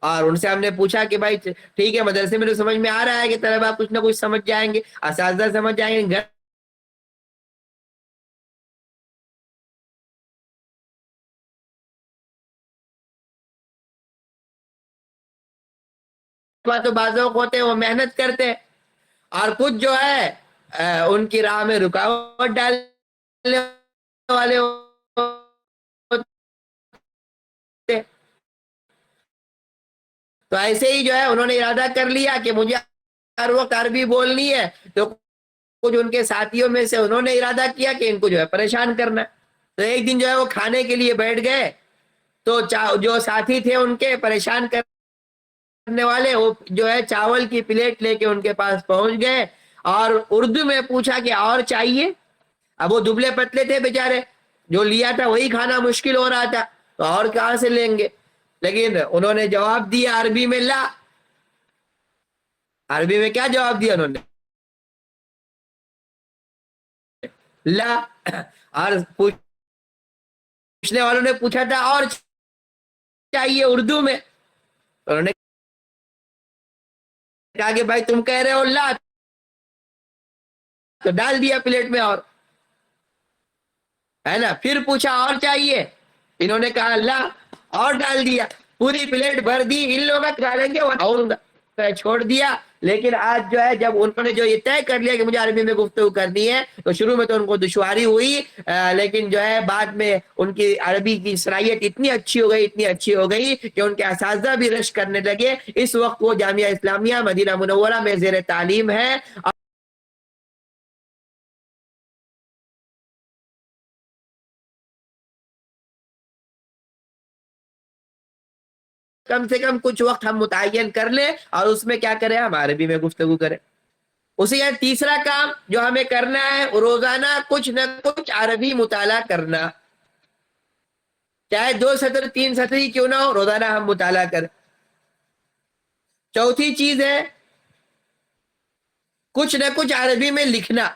اور ان سے ہم نے پوچھا کہ بھائی ٹھیک ہے, مدرسے میں تو سمجھ میں آ رہا ہے کہ طلبہ کچھ نہ کچھ سمجھ جائیں گے, اساتذہ سمجھ جائیں گے, گھر تو بعض ہوتے ہیں وہ محنت کرتے ہیں, اور کچھ جو ہے ان کی راہ میں رکاوٹ ڈالنے والے ہوتے ہیں. تو ایسے ہی جو ہے انہوں نے ارادہ کر لیا کہ مجھے ہر وقت عربی بولنی ہے, تو کچھ ان کے ساتھیوں میں سے انہوں نے ارادہ کیا کہ ان کو جو ہے پریشان کرنا. تو ایک دن جو ہے وہ کھانے کے لیے بیٹھ گئے, تو جو ساتھی تھے ان کے پریشان کرنے والے, وہ جو ہے چاول کی پلیٹ لے کے ان کے پاس پہنچ گئے اور اردو میں پوچھا کہ اور چاہیے. اب وہ دبلے پتلے تھے بیچارے, جو لیا تھا وہی کھانا مشکل ہو رہا تھا, تو اور کہاں سے لیں گے. لیکن انہوں نے جواب دیا عربی میں لا. عربی میں کیا جواب دیا انہوں نے؟ لا. اور پوچھنے والوں نے پوچھا تھا اور چاہیے اردو میں, انہوں نے کہا کہ بھائی تم کہہ رہے ہو لا, تو ڈال دیا پلیٹ میں, اور ہے نا. پھر پوچھا اور چاہیے, انہوں نے کہا لا, اور ڈال دیا, پوری پلیٹ بھر دی. ان لوگوں کا لیں گے اور چھوڑ دیا. لیکن آج جو ہے جب انہوں نے جو یہ طے کر لیا کہ مجھے عربی میں گفتگو کرنی ہے, تو شروع میں تو ان کو دشواری ہوئی, لیکن جو ہے بعد میں ان کی عربی کی صلاحیت اتنی اچھی ہو گئی کہ ان کے اساتذہ بھی رشک کرنے لگے. اس وقت وہ جامعہ اسلامیہ مدینہ منورہ میں زیر تعلیم ہے. کم سے کم کچھ وقت ہم متعین کر لیں اور اس میں کیا کریں, ہم عربی میں گفتگو کریں. اسی کا تیسرا کام جو ہمیں کرنا ہے, روزانہ کچھ نہ کچھ عربی مطالعہ کرنا, چاہے 2 سطر 3 سطر ہی کیوں نہ ہو, روزانہ ہم مطالعہ کریں. چوتھی چیز ہے کچھ نہ کچھ عربی میں لکھنا,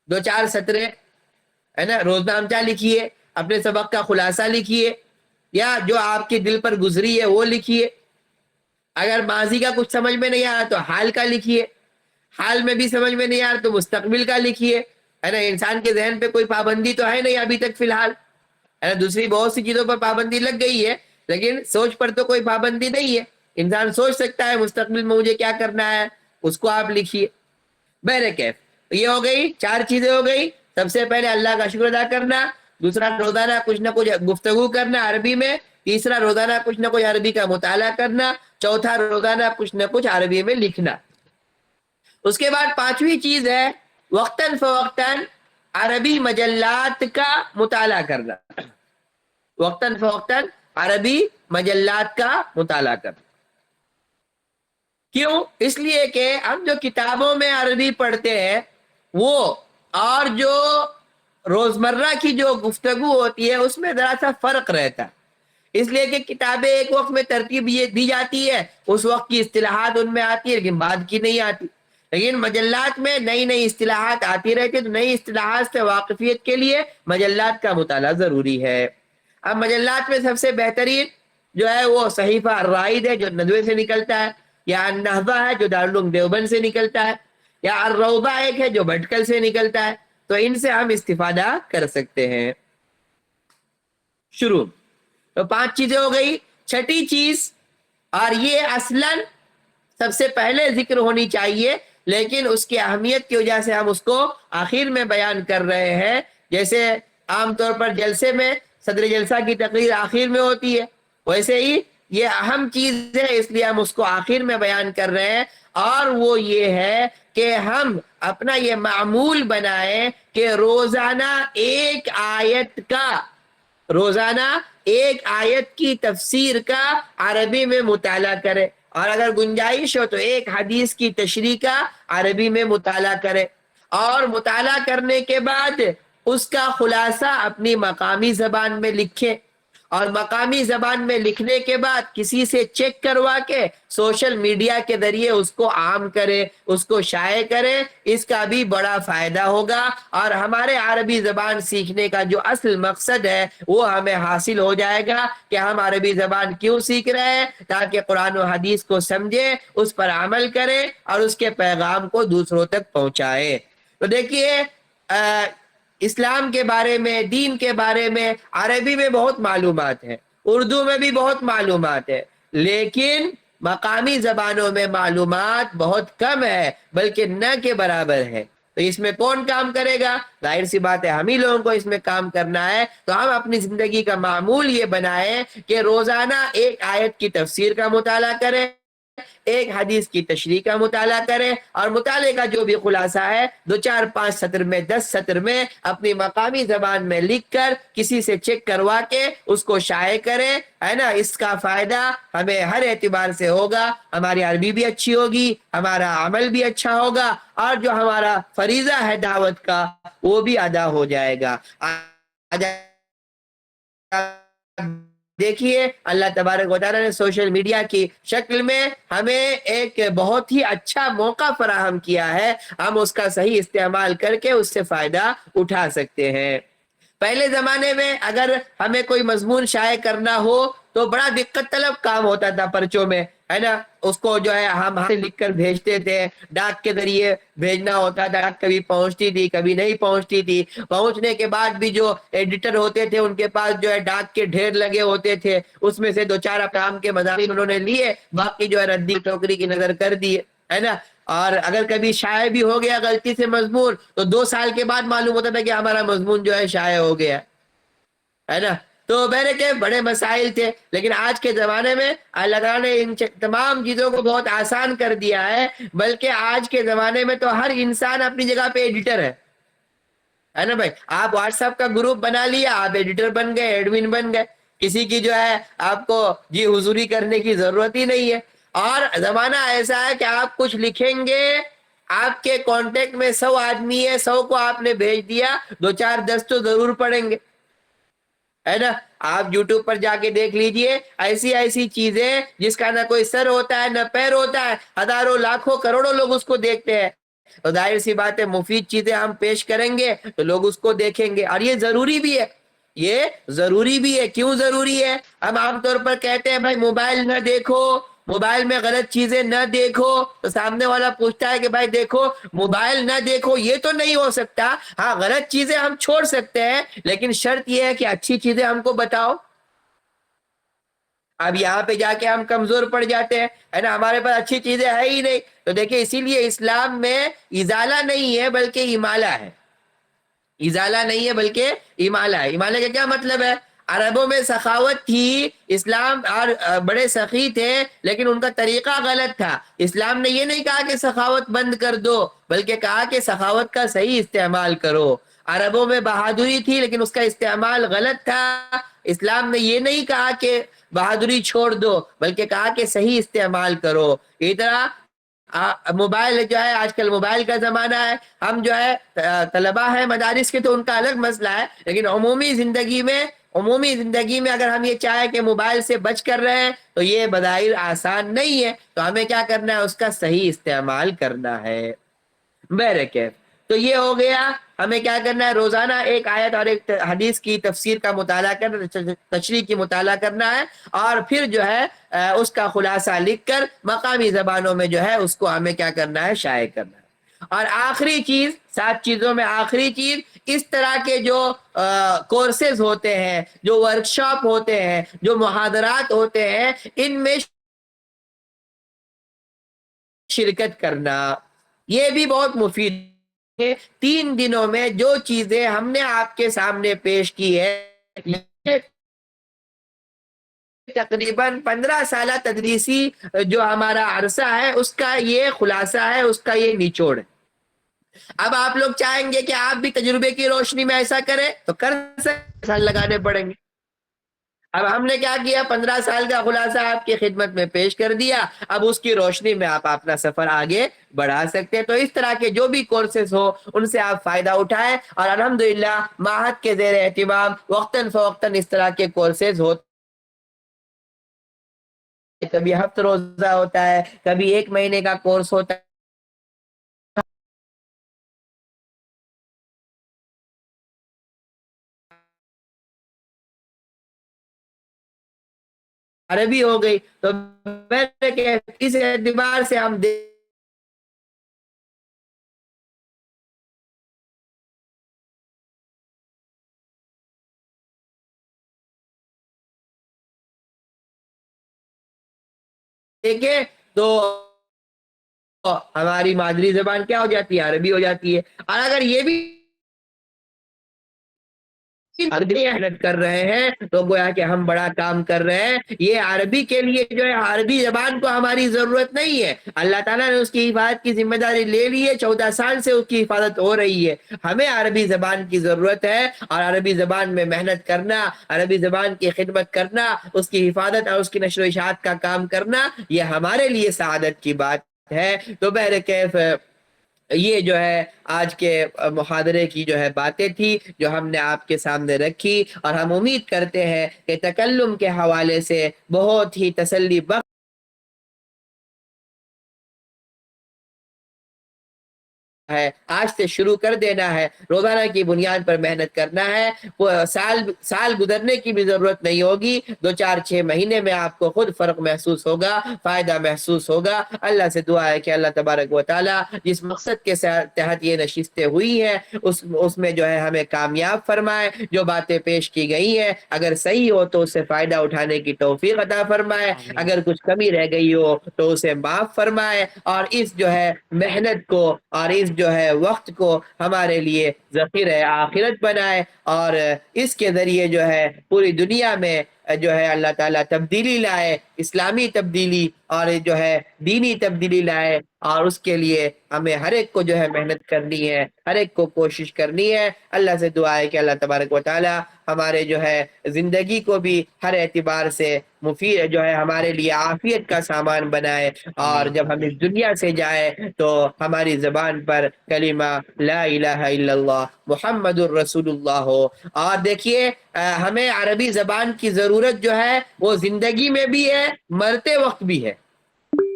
2-4 سطریں, ہے نا, روزنامہ لکھیے, اپنے سبق کا خلاصہ لکھیے, یا جو آپ کے دل پر گزری ہے وہ لکھیے. اگر ماضی کا کچھ سمجھ میں نہیں آ رہا تو حال کا لکھیے, حال میں بھی سمجھ میں نہیں آ رہا تو مستقبل کا لکھیے, ہے نا. انسان کے ذہن پہ کوئی پابندی تو ہے نہیں ابھی تک فی الحال, ہے نا. دوسری بہت سی چیزوں پر پابندی لگ گئی ہے, لیکن سوچ پر تو کوئی پابندی نہیں ہے. انسان سوچ سکتا ہے مستقبل میں مجھے کیا کرنا ہے, اس کو آپ لکھیے. بہرکیف یہ ہو گئی, 4 چیزیں ہو گئی. سب سے پہلے اللہ کا شکر ادا کرنا, دوسرا روزانہ کچھ نہ کچھ گفتگو کرنا عربی میں, تیسرا روزانہ کچھ نہ کچھ عربی کا مطالعہ کرنا, چوتھا روزانہ کچھ نہ کچھ عربی میں لکھنا. اس کے بعد 5ویں چیز ہے وقتاً فوقتاً عربی مجلات کا مطالعہ کرنا, وقتاً فوقتاً عربی مجلات کا مطالعہ کرنا. کیوں؟ اس لیے کہ ہم جو کتابوں میں عربی پڑھتے ہیں وہ اور جو روزمرہ کی جو گفتگو ہوتی ہے اس میں ذرا سا فرق رہتا ہے. اس لیے کہ کتابیں ایک وقت میں ترتیب یہ دی جاتی ہے, اس وقت کی اصطلاحات ان میں آتی ہے لیکن بعد کی نہیں آتی. لیکن مجلات میں نئی نئی اصطلاحات آتی رہتی ہے, تو نئی اصطلاحات سے واقفیت کے لیے مجلات کا مطالعہ ضروری ہے. اب مجلات میں سب سے بہترین جو ہے وہ صحیفہ الرائد ہے جو ندوے سے نکلتا ہے, یا النہضہ ہے جو دارالعلوم دیوبند سے نکلتا ہے, یا الروضہ ایک ہے جو بھٹکل سے نکلتا ہے. تو ان سے ہم استفادہ کر سکتے ہیں. شروع تو 5 چیزیں ہو گئی. 6ٹھی چیز, اور یہ اصلاً سب سے پہلے ذکر ہونی چاہیے لیکن اس کی اہمیت کی وجہ سے ہم اس کو آخر میں بیان کر رہے ہیں. جیسے عام طور پر جلسے میں صدر جلسہ کی تقریر آخر میں ہوتی ہے, ویسے ہی یہ اہم چیز ہے، اس لیے ہم اس کو آخر میں بیان کر رہے ہیں، اور وہ یہ ہے کہ ہم اپنا یہ معمول بنائیں کہ روزانہ ایک آیت کی تفسیر کا عربی میں مطالعہ کرے، اور اگر گنجائش ہو تو ایک حدیث کی تشریح کا عربی میں مطالعہ کرے، اور مطالعہ کرنے کے بعد اس کا خلاصہ اپنی مقامی زبان میں لکھے، اور مقامی زبان میں لکھنے کے بعد کسی سے چیک کروا کے سوشل میڈیا کے ذریعے اس کو عام کرے، اس کو شائع کرے، اس کا بھی بڑا فائدہ ہوگا، اور ہمارے عربی زبان سیکھنے کا جو اصل مقصد ہے وہ ہمیں حاصل ہو جائے گا کہ ہم عربی زبان کیوں سیکھ رہے ہیں، تاکہ قرآن و حدیث کو سمجھے، اس پر عمل کرے، اور اس کے پیغام کو دوسروں تک پہنچائے۔ تو دیکھیے اسلام کے بارے میں، دین کے بارے میں عربی میں بہت معلومات ہیں، اردو میں بھی بہت معلومات ہے، لیکن مقامی زبانوں میں معلومات بہت کم ہے، بلکہ نہ کے برابر ہے۔ تو اس میں کون کام کرے گا؟ ظاہر سی بات ہے ہم ہی لوگوں کو اس میں کام کرنا ہے۔ تو ہم اپنی زندگی کا معمول یہ بنائیں کہ روزانہ ایک آیت کی تفسیر کا مطالعہ کریں، ایک حدیث کی تشریح کا مطالعہ کریں، اور مطالعے کا جو بھی خلاصہ ہے 2 4 5 سطر میں 10 سطر میں اپنی مقامی زبان میں لکھ کر کسی سے چیک کروا کے اس کو شائع کریں، ہے نا۔ اس کا فائدہ ہمیں ہر اعتبار سے ہوگا، ہماری عربی بھی اچھی ہوگی، ہمارا عمل بھی اچھا ہوگا، اور جو ہمارا فریضہ ہے دعوت کا وہ بھی ادا ہو جائے گا۔ دیکھیے اللہ تبارک و تعالیٰ نے سوشل میڈیا کی شکل میں ہمیں ایک بہت ہی اچھا موقع فراہم کیا ہے، ہم اس کا صحیح استعمال کر کے اس سے فائدہ اٹھا سکتے ہیں۔ پہلے زمانے میں اگر ہمیں کوئی مضمون شائع کرنا ہو تو بڑا دقت طلب کام ہوتا تھا، پرچوں میں، ہے نا، اس کو جو ہے ہم ہاتھ سے لکھ کر بھیجتے تھے، ڈاک کے ذریعے بھیجنا ہوتا تھا، کبھی پہنچتی تھی کبھی نہیں پہنچتی تھی، پہنچنے کے بعد بھی جو ایڈیٹر ہوتے تھے ان کے پاس جو ہے ڈاک کے ڈھیر لگے ہوتے تھے، اس میں سے 2 4 اقلام کے مضامین انہوں نے لیے، باقی جو ہے ردی ٹوکری کی نظر کر دیے، ہے نا۔ اور اگر کبھی شائع بھی ہو گیا غلطی سے مضمون تو 2 سال کے بعد معلوم ہوتا تھا کہ ہمارا مضمون جو ہے شائع ہو گیا، ہے نا۔ تو میرے کے بڑے مسائل تھے، لیکن آج کے زمانے میں اللہ تعالیٰ نے ان تمام چیزوں کو بہت آسان کر دیا ہے، بلکہ آج کے زمانے میں تو ہر انسان اپنی جگہ پہ ایڈیٹر ہے نا بھائی۔ آپ واٹس ایپ کا گروپ بنا لیا، آپ ایڈیٹر بن گئے، ایڈمن بن گئے، کسی کی جو ہے آپ کو جی حضوری کرنے کی ضرورت ہی نہیں ہے۔ اور زمانہ ایسا ہے کہ آپ کچھ لکھیں گے، آپ کے کانٹیکٹ میں 100 آدمی ہے، 100 کو آپ نے بھیج دیا، 2 4 10 تو ضرور پڑھیں گے، ہے نا۔ آپ یوٹیوب پر جا کے دیکھ لیجئے، ایسی ایسی چیزیں جس کا نہ کوئی سر ہوتا ہے نہ پیر ہوتا ہے، ہزاروں لاکھوں کروڑوں لوگ اس کو دیکھتے ہیں۔ تو ظاہر سی بات ہے مفید چیزیں ہم پیش کریں گے تو لوگ اس کو دیکھیں گے، اور یہ ضروری بھی ہے، یہ ضروری بھی ہے۔ کیوں ضروری ہے؟ ہم عام طور پر کہتے ہیں بھائی موبائل نہ دیکھو، موبائل میں غلط چیزیں نہ دیکھو، تو سامنے والا پوچھتا ہے کہ بھائی دیکھو موبائل نہ دیکھو، یہ تو نہیں ہو سکتا، ہاں غلط چیزیں ہم چھوڑ سکتے ہیں، لیکن شرط یہ ہے کہ اچھی چیزیں ہم کو بتاؤ۔ اب یہاں پہ جا کے ہم کمزور پڑ جاتے ہیں، ہے نا، ہمارے پاس اچھی چیزیں ہے ہی نہیں۔ تو دیکھیں اسی لیے اسلام میں ازالہ نہیں ہے بلکہ امالہ ہے، ازالہ نہیں ہے بلکہ امالہ ہے۔ امالہ کا کیا مطلب ہے؟ عربوں میں سخاوت تھی، اسلام اور بڑے سخی تھے، لیکن ان کا طریقہ غلط تھا۔ اسلام نے یہ نہیں کہا کہ سخاوت بند کر دو، بلکہ کہا کہ سخاوت کا صحیح استعمال کرو۔ عربوں میں بہادری تھی لیکن اس کا استعمال غلط تھا، اسلام نے یہ نہیں کہا کہ بہادری چھوڑ دو، بلکہ کہا کہ صحیح استعمال کرو۔ اسی طرح موبائل جو ہے، آج کل موبائل کا زمانہ ہے، ہم جو ہے طلبہ ہیں مدارس کے تو ان کا الگ مسئلہ ہے، لیکن عمومی زندگی میں اگر ہم یہ چاہیں کہ موبائل سے بچ کر رہے ہیں تو یہ بظاہر آسان نہیں ہے، تو ہمیں کیا کرنا ہے؟ اس کا صحیح استعمال کرنا ہے۔ بہرکیف تو یہ ہو گیا، ہمیں کیا کرنا ہے؟ روزانہ ایک آیت اور ایک حدیث کی تفسیر کا مطالعہ کرنا، تشریح کی مطالعہ کرنا ہے، اور پھر جو ہے اس کا خلاصہ لکھ کر مقامی زبانوں میں جو ہے اس کو ہمیں کیا کرنا ہے؟ شائع کرنا ہے۔ اور آخری چیز، 7 چیزوں میں آخری چیز، اس طرح کے جو کورسز ہوتے ہیں، جو ورکشاپ ہوتے ہیں، جو محاضرات ہوتے ہیں، ان میں شرکت کرنا یہ بھی بہت مفید ہے۔ 3 دنوں میں جو چیزیں ہم نے آپ کے سامنے پیش کی ہے تقریباً 15 سالہ تدریسی جو ہمارا عرصہ ہے اس کا یہ خلاصہ ہے، اس کا یہ نچوڑ ہے۔ اب آپ لوگ چاہیں گے کہ آپ بھی تجربے کی روشنی میں ایسا کریں تو کر سکتے، سال لگانے پڑیں گے۔ اب ہم نے کیا کیا، 15 سال کا خلاصہ آپ کی خدمت میں پیش کر دیا، اب اس کی روشنی میں آپ اپنا سفر آگے بڑھا سکتے ہیں۔ تو اس طرح کے جو بھی کورسز ہو ان سے آپ فائدہ اٹھائیں، اور الحمدللہ معہد کے زیر اہتمام وقتاً فوقتاً اس طرح کے کورسز ہوتے، کبھی ہفتہ روزہ ہوتا ہے، کبھی 1 مہینے کا کورس ہوتا ہے۔ عربی ہو گئی تو اس اعتبار سے ہم دیکھیں تو ہماری مادری زبان کیا ہو جاتی ہے، عربی ہو جاتی ہے۔ اور اگر یہ بھی محنت کر رہے ہیں تو گویا کہ ہم بڑا کام کر رہے ہیں۔ یہ عربی کے لیے جو ہے عربی زبان کو ہماری ضرورت نہیں ہے، اللہ تعالیٰ نے اس کی حفاظت کی ذمہ داری لے لی ہے، 14 سال سے اس کی حفاظت ہو رہی ہے۔ ہمیں عربی زبان کی ضرورت ہے، اور عربی زبان میں محنت کرنا، عربی زبان کی خدمت کرنا، اس کی حفاظت اور اس کی نشر و اشاعت کا کام کرنا، یہ ہمارے لیے سعادت کی بات ہے۔ تو بہرکیف یہ جو ہے آج کے محاضرے کی جو ہے باتیں تھی جو ہم نے آپ کے سامنے رکھی، اور ہم امید کرتے ہیں کہ تکلم کے حوالے سے بہت ہی تسلی بخش ہے۔ آج سے شروع کر دینا ہے، روزانہ کی بنیاد پر محنت کرنا ہے۔ وہ سال گزرنے کی بھی ضرورت نہیں ہوگی، 2 4 6 مہینے میں آپ کو خود فرق محسوس ہوگا، فائدہ محسوس ہوگا۔ اللہ سے دعا ہے کہ اللہ تبارک و تعالی جس مقصد کے تحت یہ نشستیں ہوئی ہیں اس میں جو ہے ہمیں کامیاب فرمائے۔ جو باتیں پیش کی گئی ہیں اگر صحیح ہو تو اس سے فائدہ اٹھانے کی توفیق عطا فرمائے، اگر کچھ کمی رہ گئی ہو تو اسے معاف فرمائے، اور اس جو ہے محنت کو اور اس جو ہے وقت کو ہمارے لیے ذخیرہ آخرت بنائے، اور اس کے ذریعے جو ہے پوری دنیا میں جو ہے اللہ تعالیٰ تبدیلی لائے، اسلامی تبدیلی اور جو ہے دینی تبدیلی لائے۔ اور اس کے لیے ہمیں ہر ایک کو جو ہے محنت کرنی ہے، ہر ایک کو کوشش کرنی ہے۔ اللہ سے دعا ہے کہ اللہ تبارک و تعالیٰ ہمارے جو ہے زندگی کو بھی ہر اعتبار سے مفید جو ہے ہمارے لیے عافیت کا سامان بنائے، اور جب ہم اس دنیا سے جائے تو ہماری زبان پر کلمہ لا الہ الا اللہ محمد الرسول اللہ ہو۔ اور دیکھیے ہمیں عربی زبان کی ضرورت جو ہے وہ زندگی میں بھی ہے، مرتے وقت بھی ہے۔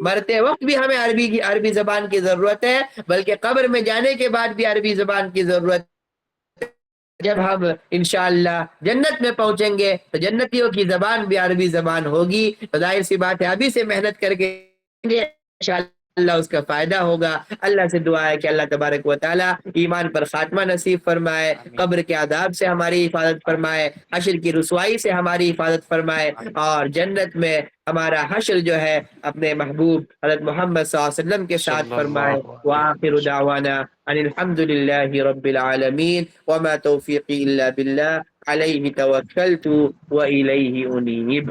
مرتے وقت بھی ہمیں عربی زبان کی ضرورت ہے، بلکہ قبر میں جانے کے بعد بھی عربی زبان کی ضرورت ہے۔ جب ہم انشاءاللہ جنت میں پہنچیں گے تو جنتیوں کی زبان بھی عربی زبان ہوگی، تو ظاہر سی بات ہے ابھی سے محنت کر کے انشاءاللہ اس کا فائدہ ہوگا۔ اللہ سے دعا ہے کہ اللہ تبارک و تعالی ایمان پر خاتمہ نصیب فرمائے، قبر کے عذاب سے ہماری حفاظت فرمائے، حشر کی رسوائی سے ہماری حفاظت فرمائے، اور جنت میں ہمارا حشر جو ہے اپنے محبوب حضرت محمد صلی اللہ علیہ وسلم کے ساتھ فرمائے۔ وآخر دعوانا ان الحمد للہ رب العالمین وما توفیقی الا باللہ علیہ توکلت وإلیہ انیب۔